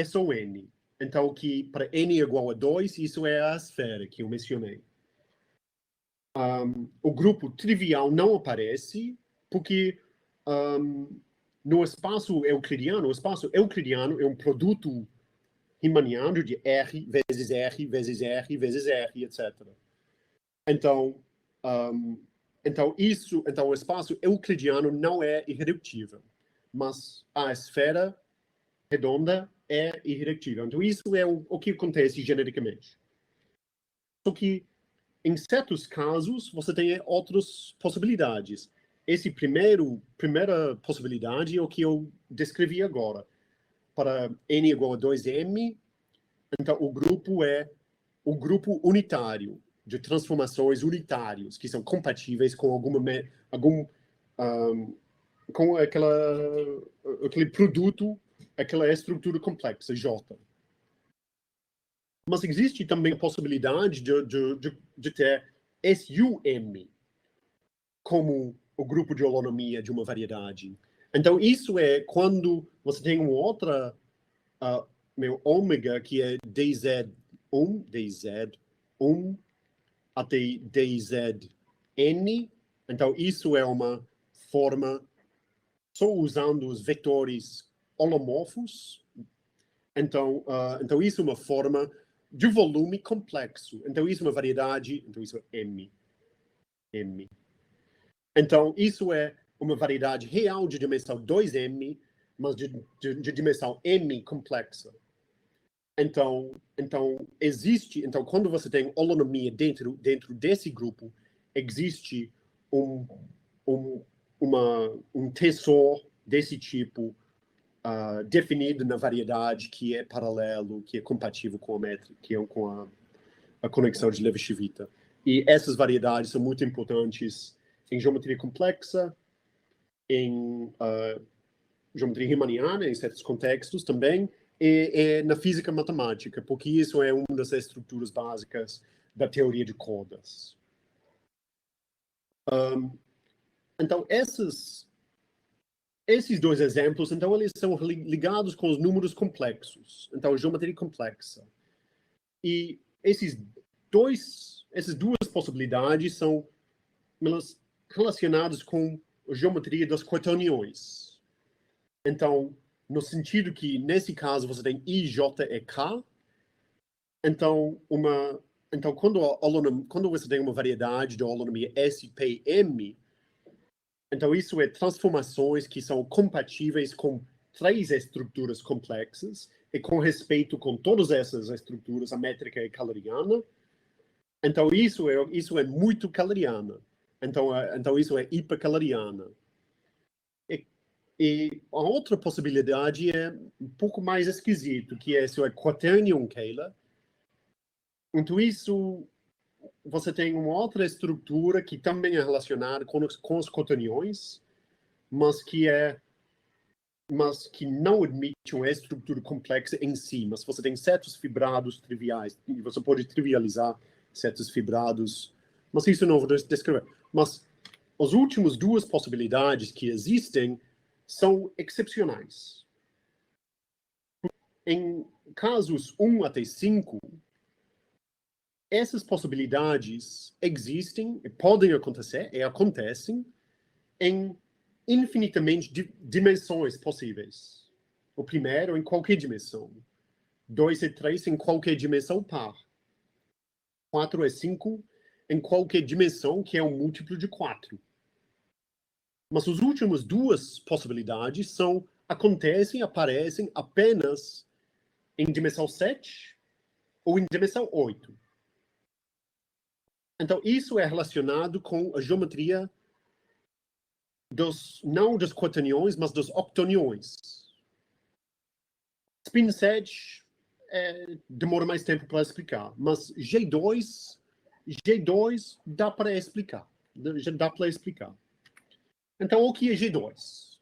[SPEAKER 3] SON. Então, que para n igual a 2, isso é a esfera que eu mencionei. O grupo trivial não aparece porque no espaço euclidiano é um produto riemanniano de R vezes R vezes R vezes R, etc. Então, o espaço euclidiano não é irredutível, mas a esfera redonda é irredutível. Então, isso é o que acontece genericamente. Só que, em certos casos, você tem outras possibilidades. Essa primeira possibilidade é o que eu descrevi agora. Para n igual a 2m, então o grupo é o grupo unitário, de transformações unitários, que são compatíveis com com aquele produto, aquela estrutura complexa, J. Mas existe também a possibilidade de ter SUM como o grupo de holonomia de uma variedade. Então, isso é quando você tem uma outra ômega, que é dz1 até dzn. Então, isso é uma forma só usando os vetores holomorfos. Então, isso é uma forma de volume complexo. Então, isso é uma variedade. Então, isso é M. Então, isso é uma variedade real de dimensão 2M, mas de dimensão M complexa. Então, existe. Então, quando você tem holonomia dentro desse grupo, existe um tensor desse tipo definido na variedade que é paralelo, que é compatível com a métrica, com a conexão de Levi-Civita. E essas variedades são muito importantes em geometria complexa, em geometria riemanniana, em certos contextos também, e na física matemática, porque isso é uma das estruturas básicas da teoria de cordas. Então, esses dois exemplos, então, eles são ligados com os números complexos. Então, geometria complexa. E essas duas possibilidades são relacionadas com a geometria das quaterniões. Então, no sentido que, nesse caso, você tem I, J e K. Então, quando você tem uma variedade de holonomia S, P, M, então isso é transformações que são compatíveis com 3 estruturas complexas, e com respeito com todas essas estruturas, a métrica é caleriana. Então, isso é muito caleriana. Então isso é hipercaleriana. E a outra possibilidade é um pouco mais esquisito, que isso é quaternion Kähler. Então, isso, você tem uma outra estrutura que também é relacionada com os quaterniões, mas que não admite uma estrutura complexa em si, mas você tem certos fibrados triviais, e você pode trivializar certos fibrados, mas isso eu não vou descrever. Mas as últimas duas possibilidades que existem são excepcionais. Em casos 1 até 5, essas possibilidades existem, podem acontecer, e acontecem, em infinitamente dimensões possíveis. O primeiro, em qualquer dimensão. 2 e 3, em qualquer dimensão par. 4 e 5, em qualquer dimensão que é um múltiplo de 4. Mas as últimas duas possibilidades aparecem apenas em dimensão 7 ou em dimensão 8. Então, isso é relacionado com a geometria não dos quaterniões, mas dos octoniões. Spin 7 demora mais tempo para explicar, mas G2 dá para explicar. Já dá para explicar. Então, o que é G2?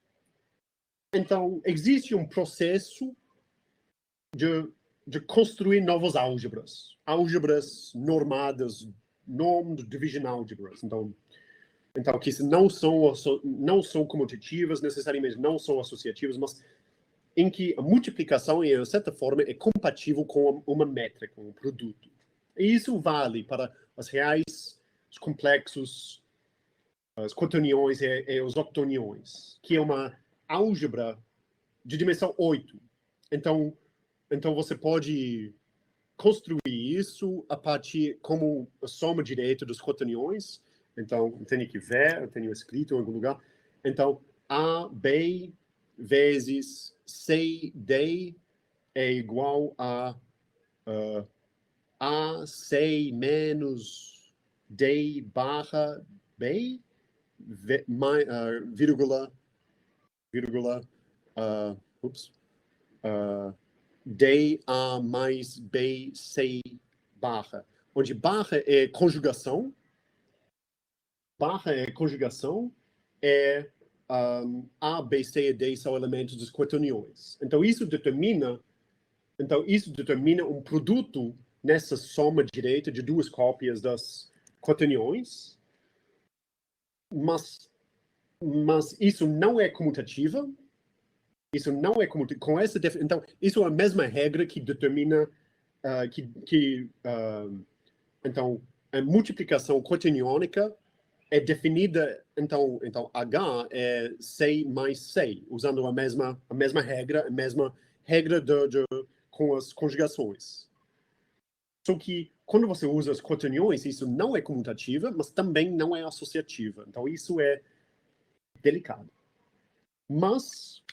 [SPEAKER 3] Então, existe um processo de construir novas álgebras. Álgebras normadas, normed division álgebras. Então, que não são comutativas, necessariamente não são associativas, mas em que a multiplicação, de certa forma, é compatível com uma métrica, um produto. E isso vale para as reais, os complexos, as quaterniões e os octoniões, que é uma álgebra de dimensão 8. Então você pode construir isso a partir como a soma direta dos cotaniões. Então, eu tenho que ver, eu tenho escrito em algum lugar. Então, AB vezes CD é igual a AC menos D barra B, vírgula, DA mais BC barra, onde barra é conjugação, A, B, C e D são elementos dos quaterniões. Então isso determina um produto nessa soma direta de duas cópias das quaterniões, mas isso não é comutativa. Isso não é comutativa. Com essa então isso é a mesma regra que determina então a multiplicação quaterniônica é definida, então H é C mais C, usando a mesma regra, com as conjugações. Só que quando você usa as quaterniões, isso não é comutativa, mas também não é associativa. Então isso é delicado. Mas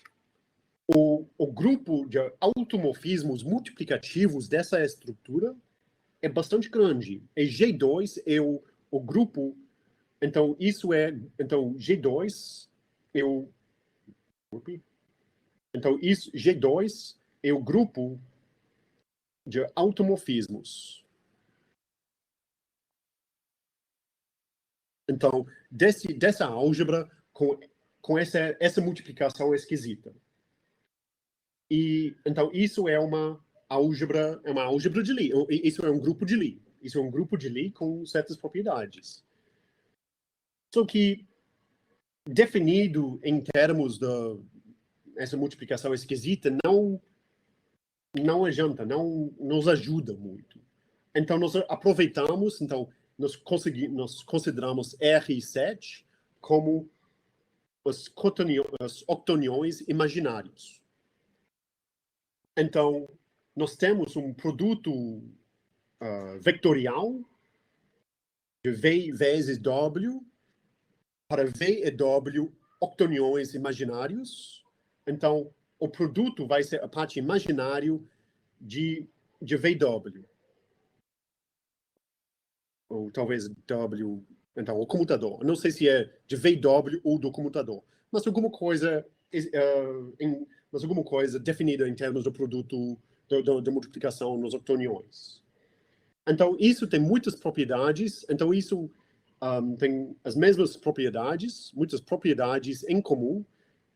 [SPEAKER 3] o grupo de automorfismos multiplicativos dessa estrutura é bastante grande. E G2 é o grupo. Então G2 é o G2 é o grupo de automorfismos. Então, dessa álgebra com essa multiplicação esquisita. E então isso é uma álgebra de Lie. Isso é um grupo de Lie. Isso é um grupo de Lie com certas propriedades. Só que definido em termos essa multiplicação esquisita não adianta, não nos ajuda muito. Então nós aproveitamos, nós consideramos R7 como os octoniões imaginários. Então nós temos um produto vectorial de V vezes W para V e W octoniões imaginários. Então, o produto vai ser a parte imaginário de VW. Ou talvez W, então, o comutador. Não sei se é de VW ou do comutador, mas alguma coisa definida em termos do produto da multiplicação nos octoniões. Então, isso tem muitas propriedades. Então, isso tem as mesmas propriedades, muitas propriedades em comum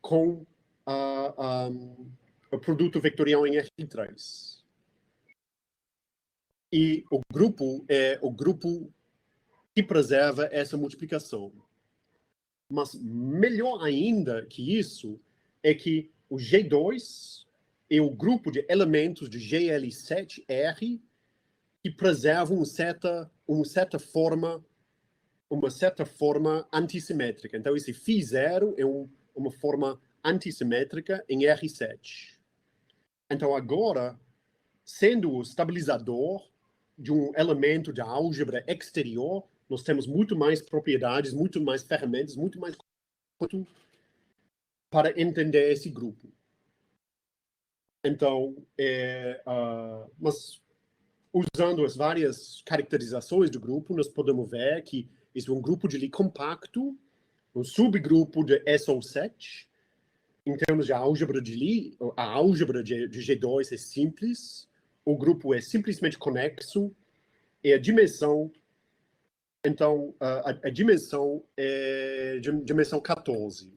[SPEAKER 3] com o produto vectorial em R3. E o grupo é o grupo que preserva essa multiplicação. Mas melhor ainda que isso é que o G2 é o grupo de elementos de GL7R que preservam uma certa forma antissimétrica. Então, esse φ0 é uma forma antissimétrica em R7. Então, agora, sendo o estabilizador de um elemento de álgebra exterior, nós temos muito mais propriedades, muito mais ferramentas, muito mais para entender esse grupo. Então, mas usando as várias caracterizações do grupo, nós podemos ver que isso é um grupo de Lie compacto, um subgrupo de SO7. Em termos de álgebra de Lie, a álgebra de G2 é simples, o grupo é simplesmente conexo, e a dimensão, então, a dimensão é dimensão 14.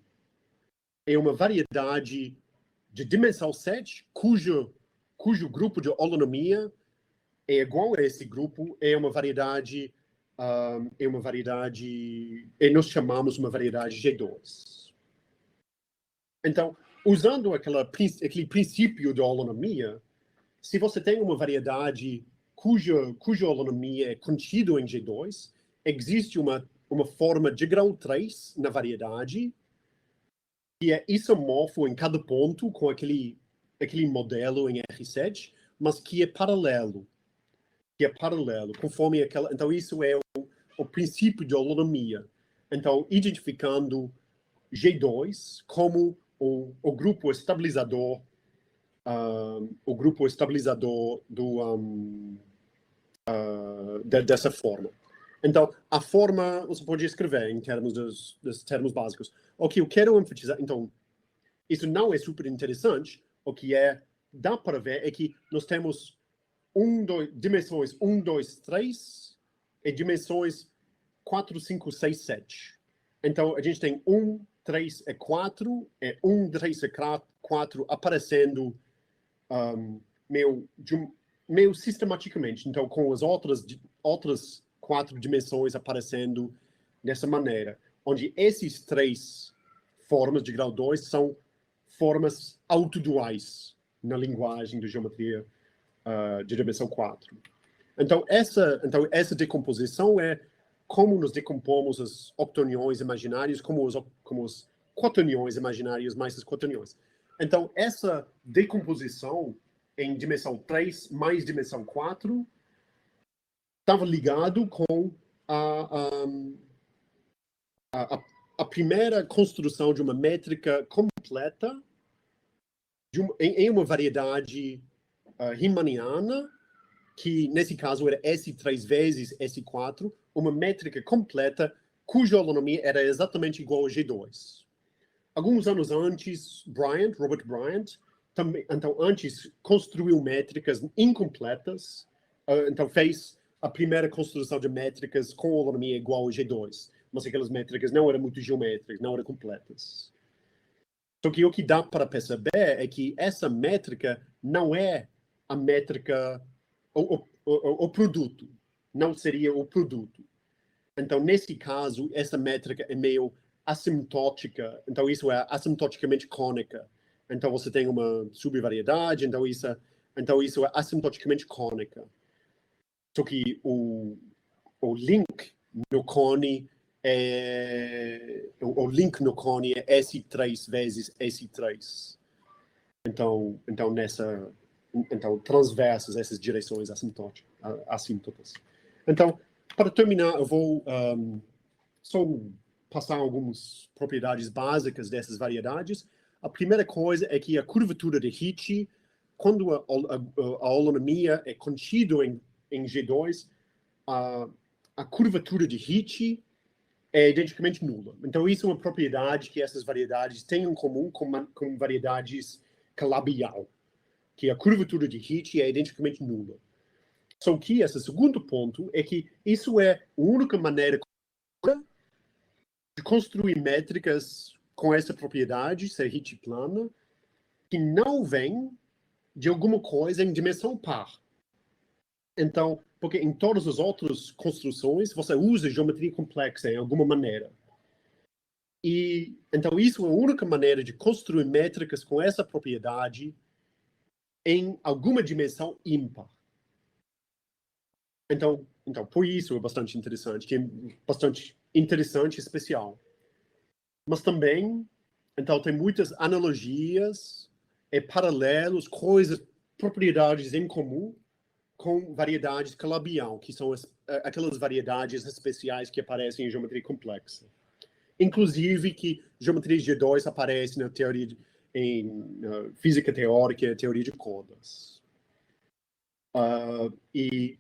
[SPEAKER 3] É uma variedade de dimensão 7, cujo grupo de holonomia é igual a esse grupo, é uma variedade, e nós chamamos uma variedade G2. Então, usando aquele princípio de holonomia, se você tem uma variedade cuja holonomia é contida em G2, existe uma forma de grau 3 na variedade, que é isomorfo em cada ponto com aquele modelo em R7, mas que é paralelo. Conforme aquela... Então, isso é o princípio de holonomia. Então, identificando G2 como o grupo estabilizador, dessa forma. Então, a forma, você pode escrever em termos dos termos básicos. O que eu quero enfatizar, então, isso não é super interessante, dá para ver é que nós temos dimensões 1, 2, 3 e dimensões 4, 5, 6, 7. Então, a gente tem 1, 3 e 4, e 1, 3 e 4 aparecendo meio sistematicamente. Então, com as outras 4 dimensões aparecendo dessa maneira, onde esses 3 formas de grau 2 são formas autoduais na linguagem de geometria de dimensão 4. Então, essa decomposição é como nós decompomos os octoniões imaginários como os quaterniões imaginários mais os quaterniões. Então, essa decomposição em dimensão 3 mais dimensão 4 estava ligado com a primeira construção de uma métrica completa em uma variedade riemanniana, que nesse caso era S3 vezes S4, uma métrica completa cuja holonomia era exatamente igual a G2. Alguns anos antes, Robert Bryant, também, então antes construiu métricas incompletas, então fez a primeira construção de métricas com holonomia igual a G2, mas aquelas métricas não eram muito geométricas, não eram completas. Só que o que dá para perceber é que essa métrica não é a métrica, o produto, não seria o produto. Então, nesse caso, essa métrica é meio assintótica, então isso é assintoticamente cônica. Então, você tem uma subvariedade, então isso é assintoticamente cônica. Só que o link no cone o link no cone é S3 vezes S3. Então transversas essas direções assíntotas. Então, para terminar, eu vou só passar algumas propriedades básicas dessas variedades. A primeira coisa é que a curvatura de Ricci, quando a holonomia é contida em G2, a curvatura de Ricci é identicamente nula. Então, isso é uma propriedade que essas variedades têm em comum com variedades Calabi-Yau, que a curvatura de Ricci é identicamente nula. Só que esse segundo ponto é que isso é a única maneira de construir métricas com essa propriedade, ser Ricci plana, que não vem de alguma coisa em dimensão par. Então, porque em todas as outras construções, você usa geometria complexa em alguma maneira. E, então, isso é a única maneira de construir métricas com essa propriedade em alguma dimensão ímpar. Então, por isso é bastante interessante, que é bastante interessante e especial. Mas também, então, tem muitas analogias e paralelos, propriedades em comum com variedades Calabi-Yau, que são aquelas variedades especiais que aparecem em geometria complexa. Inclusive que geometria G2 aparece na teoria em física teórica e teoria de cordas. E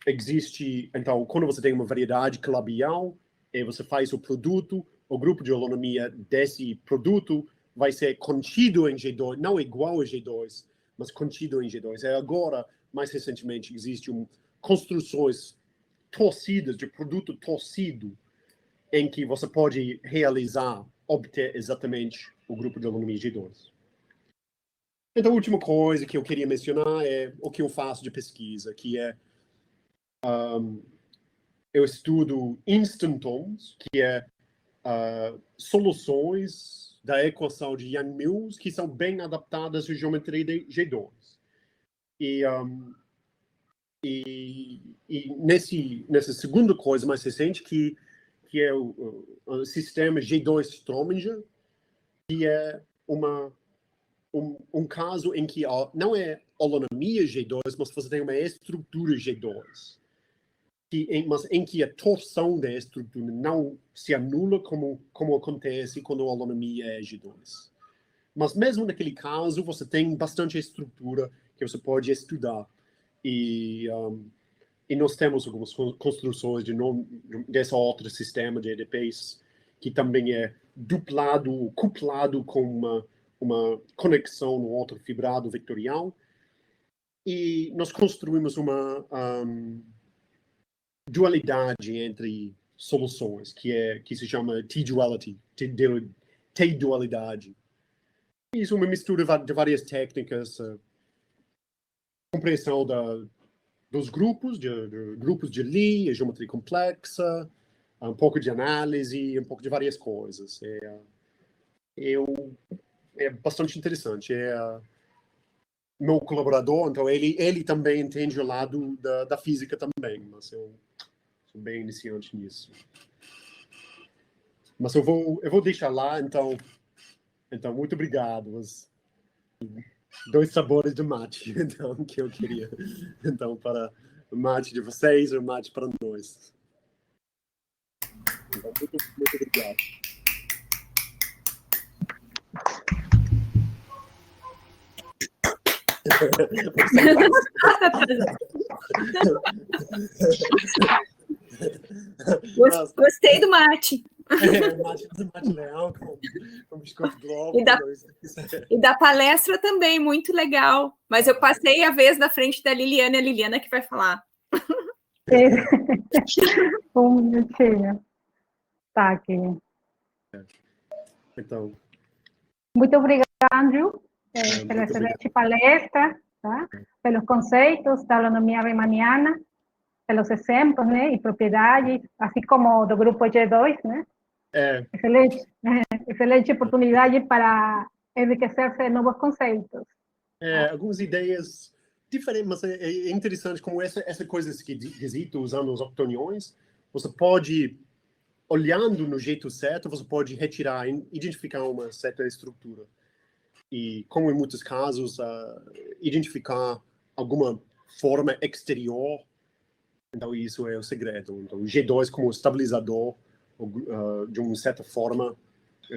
[SPEAKER 3] existe, então, quando você tem uma variedade Calabi-Yau e você faz o produto, o grupo de holonomia desse produto vai ser contido em G2, não igual a G2, mas contido em G2. E agora, mais recentemente, existem construções torcidas, de produto torcido, em que você pode obter exatamente o grupo de holonomia G2. Então, a última coisa que eu queria mencionar é o que eu faço de pesquisa, que é eu estudo instantons, que é soluções da equação de Yang-Mills que são bem adaptadas à geometria de G2. E nessa segunda coisa mais recente, que é o sistema G2 Strominger, que é um caso em que não é holonomia G2, mas você tem uma estrutura G2. Mas em que a torção da estrutura não se anula como acontece quando a holonomia é G2. Mas mesmo naquele caso, você tem bastante estrutura que você pode estudar. E nós temos algumas construções desse outro sistema de EDPs que também é duplado, couplado com uma conexão no outro fibrado vetorial. E nós construímos uma dualidade entre soluções, que se chama T-duality, T-dualidade. Isso é uma mistura de várias técnicas, compreensão dos grupos de Lie, a geometria complexa, um pouco de análise, um pouco de várias coisas. É bastante interessante. Meu colaborador, então ele também entende o lado da física também, mas eu sou bem iniciante nisso. Mas eu vou deixar lá, então muito obrigado. Os 2 sabores de mate, então, que eu queria. Então, para o mate de vocês e o mate para nós. Então, muito obrigado.
[SPEAKER 1] Gostei do mate.
[SPEAKER 3] Mate leão com biscoito globo.
[SPEAKER 1] E da palestra também, muito legal. Mas eu passei a vez da frente da Liliana, a Liliana que vai falar.
[SPEAKER 2] Um minutinho. Tá aqui.
[SPEAKER 3] Então.
[SPEAKER 2] Muito obrigada, Andrew, pela excelente palestra, tá? Pelos conceitos da holonomia riemanniana, pelos exemplos, né, e propriedades, assim como do grupo G2, né? Excelente oportunidade para enriquecer-se de novos conceitos.
[SPEAKER 3] Algumas ideias diferentes, mas é interessante como essa coisa esquisita, usando os octoniões, você pode, olhando no jeito certo, você pode retirar, identificar uma certa estrutura. E, como em muitos casos, identificar alguma forma exterior. Então, isso é o segredo. Então, G2 como estabilizador, de uma certa forma,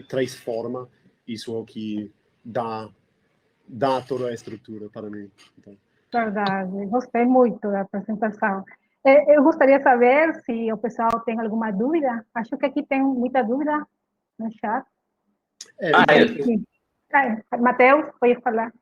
[SPEAKER 3] 3 formas, isso é o que dá toda a estrutura para mim. Então.
[SPEAKER 2] Verdade, gostei muito da apresentação. Eu gostaria de saber se o pessoal tem alguma dúvida. Acho que aqui tem muita dúvida no chat. Matheus, pode falar.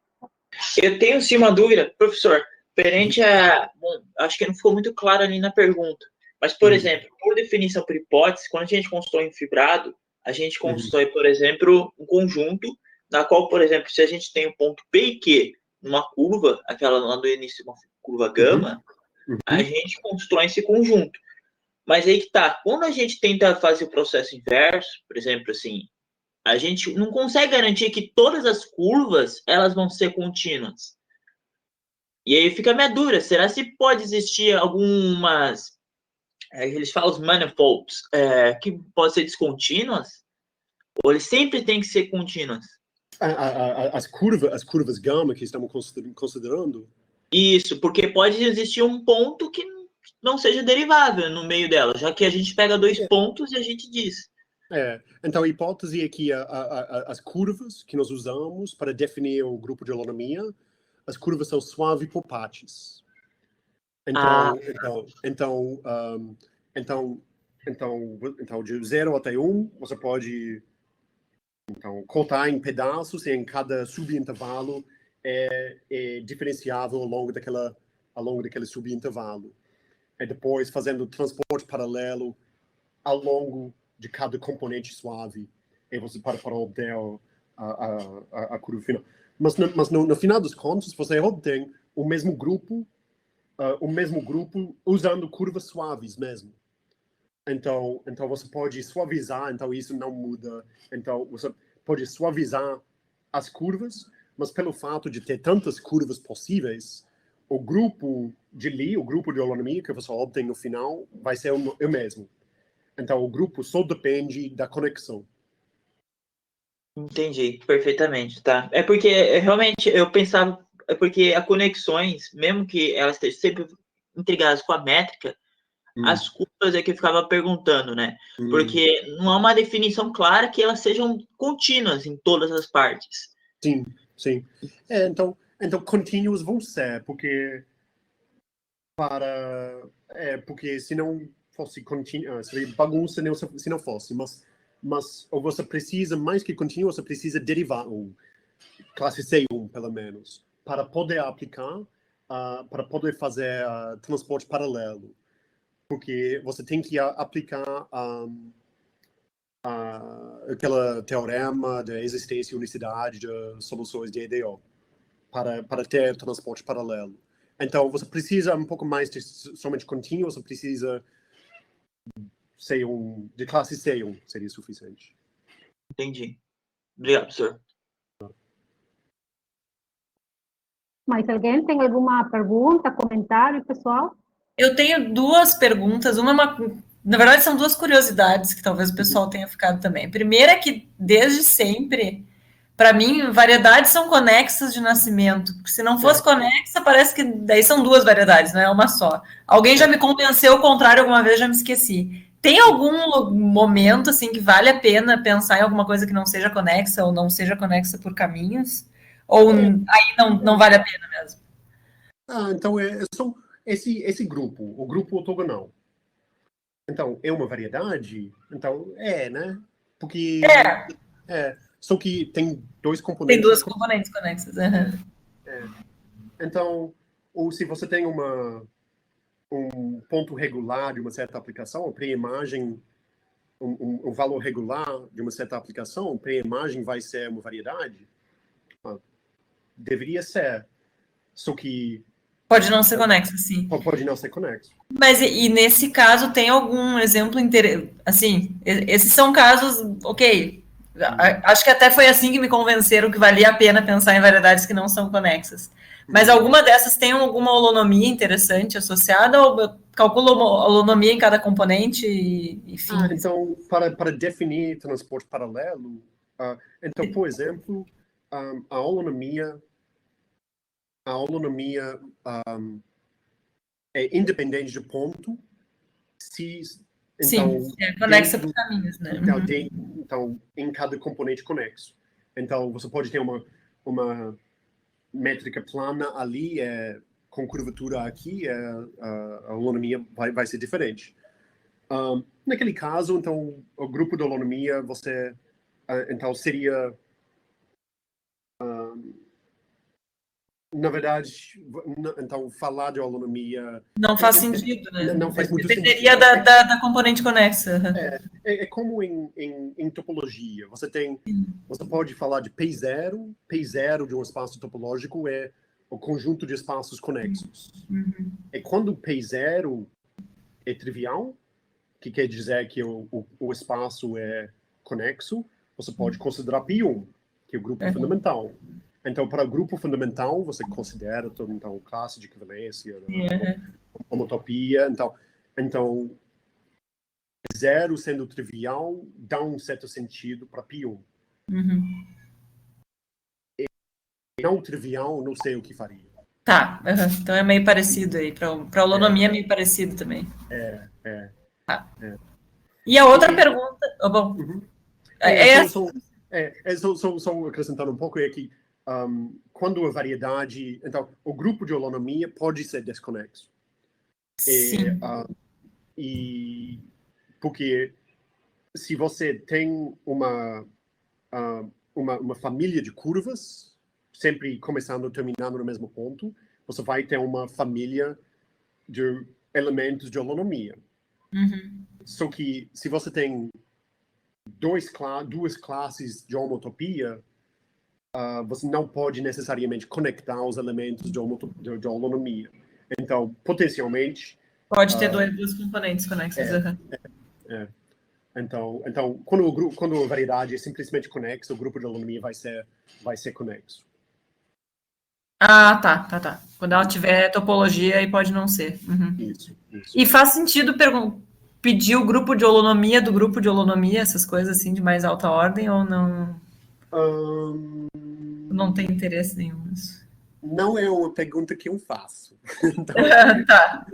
[SPEAKER 4] Eu tenho sim uma dúvida, professor, referente a... Bom, acho que não ficou muito claro ali na pergunta, mas, por exemplo, por definição por hipótese, quando a gente constrói um fibrado, a gente constrói, por exemplo, um conjunto, na qual, por exemplo, se a gente tem um ponto P e Q numa curva, aquela lá do início, uma curva gama, a gente constrói esse conjunto. Mas aí que tá, quando a gente tenta fazer o processo inverso, por exemplo, assim, a gente não consegue garantir que todas as curvas elas vão ser contínuas. E aí fica a minha dúvida, será se pode existir algumas, eles falam os manifolds, que podem ser descontínuas? Ou eles sempre têm que ser contínuas?
[SPEAKER 3] As curvas gama que estamos considerando?
[SPEAKER 4] Isso, porque pode existir um ponto que não seja derivável no meio dela, já que a gente pega 2 pontos e a gente diz.
[SPEAKER 3] Então, a hipótese é que as curvas que nós usamos para definir o grupo de holonomia, as curvas são suave por partes. Então, de 0 até 1, você pode cortar em pedaços, e em cada subintervalo é diferenciável ao longo daquele subintervalo. E depois, fazendo transporte paralelo ao longo de cada componente suave, e você para obter a curva final. Mas no final dos contos, você obtém o mesmo grupo usando curvas suaves mesmo. Então você pode suavizar, então isso não muda. Então você pode suavizar as curvas, mas pelo fato de ter tantas curvas possíveis, o grupo de Lie, o grupo de holonomia que você obtém no final, vai ser o mesmo. Então, o grupo só depende da conexão.
[SPEAKER 4] Entendi, perfeitamente, tá? É porque realmente eu pensava, é porque as conexões, mesmo que elas estejam sempre intrigadas com a métrica, as curvas é que eu ficava perguntando, né? Porque não há uma definição clara que elas sejam contínuas em todas as partes.
[SPEAKER 3] Sim, sim. Então contínuos vão ser, porque porque se não fosse contínuo, seria bagunça se não fosse, mas ou você precisa, mais que contínuo, você precisa derivar classe C1, pelo menos, para poder aplicar, para poder fazer transporte paralelo. Porque você tem que aplicar aquele teorema da existência e unicidade de soluções de EDO para ter transporte paralelo. Então, você precisa um pouco mais de somente contínuo, você precisa C1, de classe C1, seria suficiente.
[SPEAKER 4] Entendi. Obrigado, professor.
[SPEAKER 2] Mais alguém tem alguma pergunta, comentário, pessoal?
[SPEAKER 5] Eu tenho duas perguntas. Na verdade, são duas curiosidades que talvez o pessoal tenha ficado também. Primeira é que, desde sempre, para mim, variedades são conexas de nascimento. Porque se não fosse conexa, parece que daí são duas variedades, não é uma só. Alguém já me convenceu o contrário alguma vez, já me esqueci. Tem algum momento assim que vale a pena pensar em alguma coisa que não seja conexa ou não seja conexa por caminhos? Ou aí não vale a pena mesmo?
[SPEAKER 3] Então, são esse grupo, o grupo ortogonal. Então, é uma variedade? Então, né? Porque... Só que tem dois componentes.
[SPEAKER 5] Tem duas componentes conexas.
[SPEAKER 3] Então, ou se você tem um ponto regular de uma certa aplicação, a pré-imagem, um valor regular de uma certa aplicação, a pré-imagem vai ser uma variedade? Deveria ser. Só que...
[SPEAKER 5] Pode não ser conexo, sim.
[SPEAKER 3] Pode não ser conexo.
[SPEAKER 5] Mas e nesse caso tem algum exemplo assim, esses são casos, ok. Acho que até foi assim que me convenceram que valia a pena pensar em variedades que não são conexas. Mas alguma dessas tem alguma holonomia interessante associada ou calcula a holonomia em cada componente e fim?
[SPEAKER 3] Então, para definir transporte paralelo, então, por exemplo, a holonomia é independente de ponto, então,
[SPEAKER 5] sim, é conexa por caminhos, né?
[SPEAKER 3] Então, em cada componente conexo. Então, você pode ter uma métrica plana ali, com curvatura aqui, a holonomia vai ser diferente. Naquele caso, então, o grupo de holonomia, então, seria... na verdade, então, falar de holonomia...
[SPEAKER 5] Não faz sentido, né?
[SPEAKER 3] Não faz muito sentido.
[SPEAKER 5] Dependeria da componente conexa.
[SPEAKER 3] É como em topologia. Você pode falar de P0. P0 de um espaço topológico é o conjunto de espaços conexos. E quando P0 é trivial, que quer dizer que o espaço é conexo, você pode considerar P1, que é o grupo fundamental. Então, para o grupo fundamental, você considera então, classe de equivalência, homotopia. Então, zero sendo trivial dá um certo sentido para P1. E não trivial, não sei o que faria.
[SPEAKER 5] Tá, então é meio parecido aí. Para holonomia é meio parecido também. Tá. E a outra pergunta... bom,
[SPEAKER 3] só acrescentando um pouco, é que quando a variedade... Então, o grupo de holonomia pode ser desconexo.
[SPEAKER 5] Sim.
[SPEAKER 3] Porque se você tem uma família de curvas, sempre começando e terminando no mesmo ponto, você vai ter uma família de elementos de holonomia. Só que se você tem duas classes de homotopia, você não pode necessariamente conectar os elementos de holonomia. Então, potencialmente...
[SPEAKER 5] Pode ter duas componentes conexas.
[SPEAKER 3] Então, quando a variedade é simplesmente conexa, o grupo de holonomia vai ser conexo.
[SPEAKER 5] Tá. Quando ela tiver topologia, aí pode não ser.
[SPEAKER 3] Isso.
[SPEAKER 5] E faz sentido pedir o grupo de holonomia do grupo de holonomia, essas coisas assim de mais alta ordem, ou não? Não tem interesse nenhum nisso.
[SPEAKER 3] Não é uma pergunta que eu faço. Então,
[SPEAKER 5] Tá.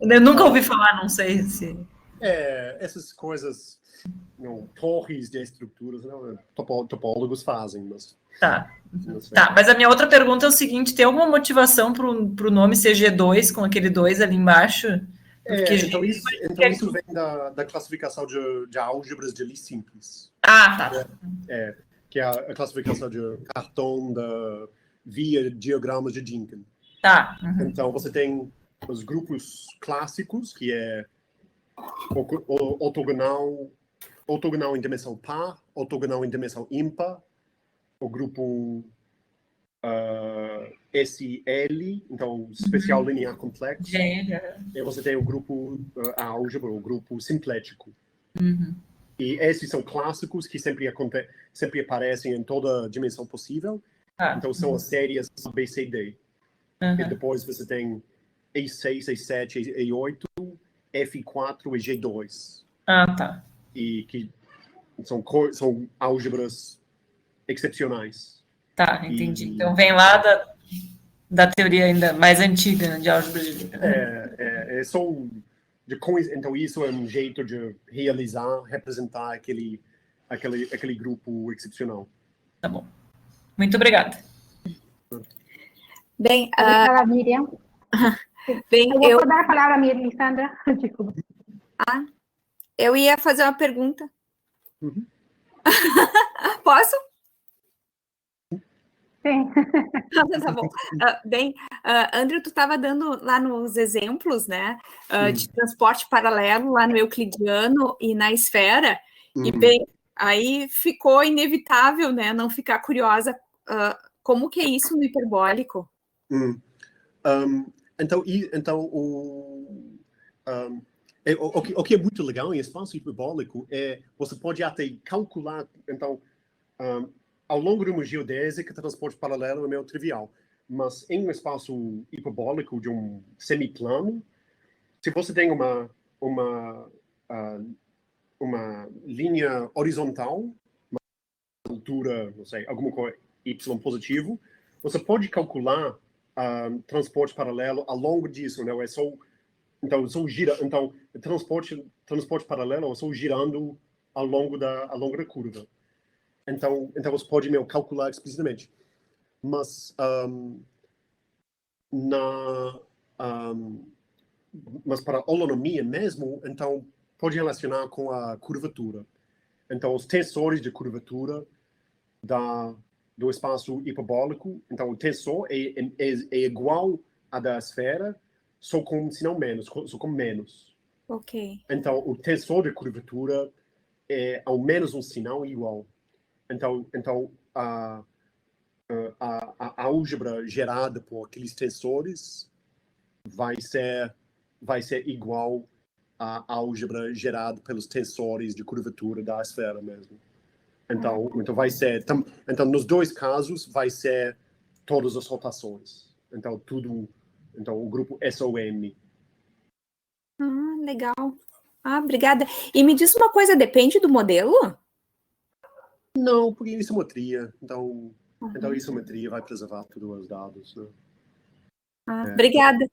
[SPEAKER 5] Eu nunca ouvi falar, não sei se...
[SPEAKER 3] essas coisas, torres de estruturas, topólogos fazem, mas...
[SPEAKER 5] Tá.
[SPEAKER 3] não sei.
[SPEAKER 5] Tá, mas a minha outra pergunta é o seguinte, tem alguma motivação para o nome ser G2, com aquele 2 ali embaixo? Porque
[SPEAKER 3] Então isso vem da classificação de álgebras de Lie simples.
[SPEAKER 5] tá.
[SPEAKER 3] Que é a classificação de cartão via diagramas de Dynkin.
[SPEAKER 5] Tá.
[SPEAKER 3] Então, você tem os grupos clássicos, que é ortogonal em dimensão par, ortogonal em dimensão ímpar, o grupo SL, então especial linear complexo. E você tem o grupo a álgebra, o grupo simplético. E esses são clássicos que sempre aparecem em toda dimensão possível. Então são as séries A, B, C, D. E depois você tem E6, E7, E8, F4 e G2.
[SPEAKER 5] Tá.
[SPEAKER 3] E que são álgebras excepcionais.
[SPEAKER 5] Tá, entendi. Então vem lá da teoria ainda mais antiga, né, de álgebra de Lie.
[SPEAKER 3] Então isso é um jeito de representar aquele grupo excepcional.
[SPEAKER 5] Tá bom. Muito obrigada.
[SPEAKER 1] Bem,
[SPEAKER 2] Obrigada, Miriam. Eu vou dar a palavra a Miriam, Sandra. Desculpa.
[SPEAKER 1] Eu ia fazer uma pergunta. Posso?
[SPEAKER 2] Sim.
[SPEAKER 1] Tá bom. André, tu estava dando lá nos exemplos, né, de transporte paralelo lá no euclidiano e na esfera, e bem, aí ficou inevitável, né, não ficar curiosa, como que é isso no hiperbólico?
[SPEAKER 3] Então o que é muito legal em espaço hiperbólico é você pode até calcular, então, ao longo de uma geodésica, transporte paralelo é meio trivial, mas em um espaço hiperbólico de um semiplano, se você tem uma linha horizontal, uma altura, não sei, alguma coisa y positivo, você pode calcular transporte paralelo ao longo disso, né? Então transporte paralelo é só girando ao longo da curva. Então você pode calcular explicitamente. Mas mas para a holonomia mesmo, então pode relacionar com a curvatura. Então os tensores de curvatura do espaço hiperbólico, então o tensor é igual à da esfera, só com sinal menos, só com menos.
[SPEAKER 1] Ok.
[SPEAKER 3] Então o tensor de curvatura é ao menos um sinal igual. Então a álgebra gerada por aqueles tensores vai ser igual à álgebra gerada pelos tensores de curvatura da esfera mesmo. Então vai ser, então nos dois casos vai ser todas as rotações. Então o grupo SOM.
[SPEAKER 1] Legal. Obrigada. E me diz uma coisa, depende do modelo?
[SPEAKER 3] Não, porque é isometria. Então a isometria vai preservar todos os dados. Né?
[SPEAKER 1] Obrigada.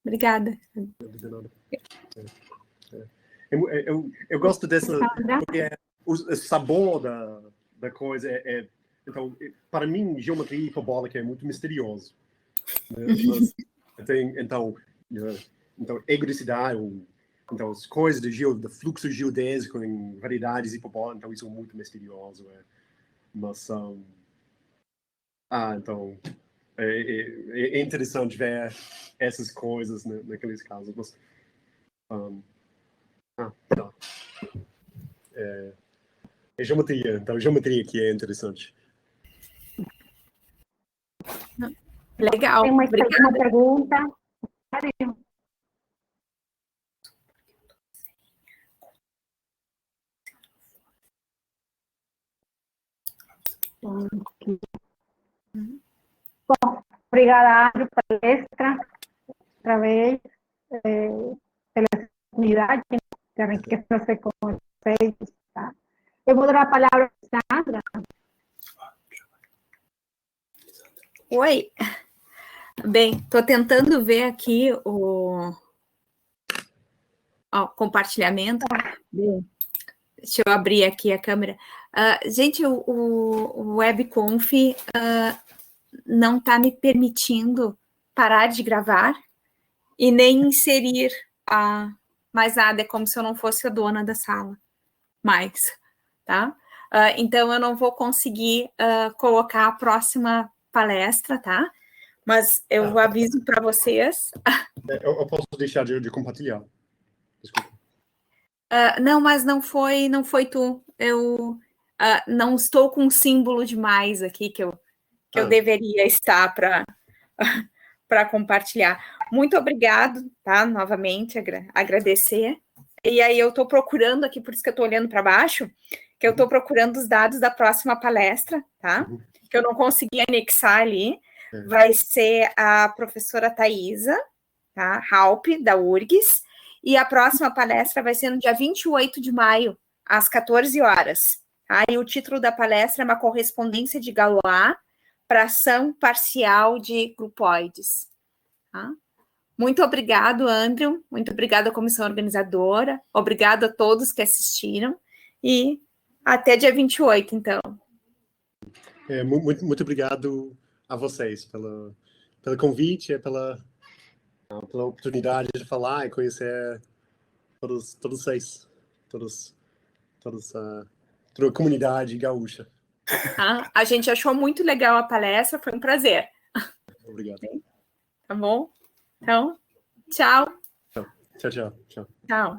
[SPEAKER 1] Obrigada.
[SPEAKER 3] Eu gosto dessa, porque o sabor da coisa então, para mim, geometria hiperbólica é muito misterioso. Né? Então, ergodicidade, então as coisas do fluxo geodésico em variedades hiperbólicas, então isso é muito misterioso. Mas, então, é interessante ver essas coisas, né, naqueles casos. Mas, tá. É geometria, então geometria que é interessante.
[SPEAKER 1] Legal.
[SPEAKER 2] Tem uma pergunta. Bom, obrigada, Andrew, pela palestra, outra vez, pela oportunidade de enriquecer-se com vocês. Tá? Eu vou dar a palavra Lisandra?
[SPEAKER 1] Oi. Bem, estou tentando ver aqui o compartilhamento. Bem, deixa eu abrir aqui a câmera. Gente, o WebConf não está me permitindo parar de gravar e nem inserir mais nada. É como se eu não fosse a dona da sala mais, tá? Então, eu não vou conseguir colocar a próxima palestra, tá? Mas eu aviso para vocês.
[SPEAKER 3] Eu posso deixar de compartilhar. Desculpa.
[SPEAKER 1] Não, mas não foi tu. Eu não estou com um símbolo demais aqui que eu deveria estar para compartilhar. Muito obrigado, tá? Novamente, agradecer. E aí eu estou procurando aqui, por isso que eu estou olhando para baixo, que eu estou procurando os dados da próxima palestra, tá? Que eu não consegui anexar ali. Vai ser a professora Thaisa, tá? Halp, da URGS, e a próxima palestra vai ser no dia 28 de maio, às 14 horas. Tá? E o título da palestra é uma correspondência de Galois para ação parcial de grupoides. Tá? Muito obrigado, Andrew, muito obrigado à comissão organizadora, obrigado a todos que assistiram, e até dia 28, então.
[SPEAKER 3] Muito obrigado a vocês pelo convite, pela oportunidade de falar e conhecer todos vocês, toda a comunidade gaúcha.
[SPEAKER 1] A gente achou muito legal a palestra, foi um prazer.
[SPEAKER 3] Obrigado.
[SPEAKER 1] Tá bom? Então, tchau.
[SPEAKER 3] Tchau.
[SPEAKER 1] Tchau.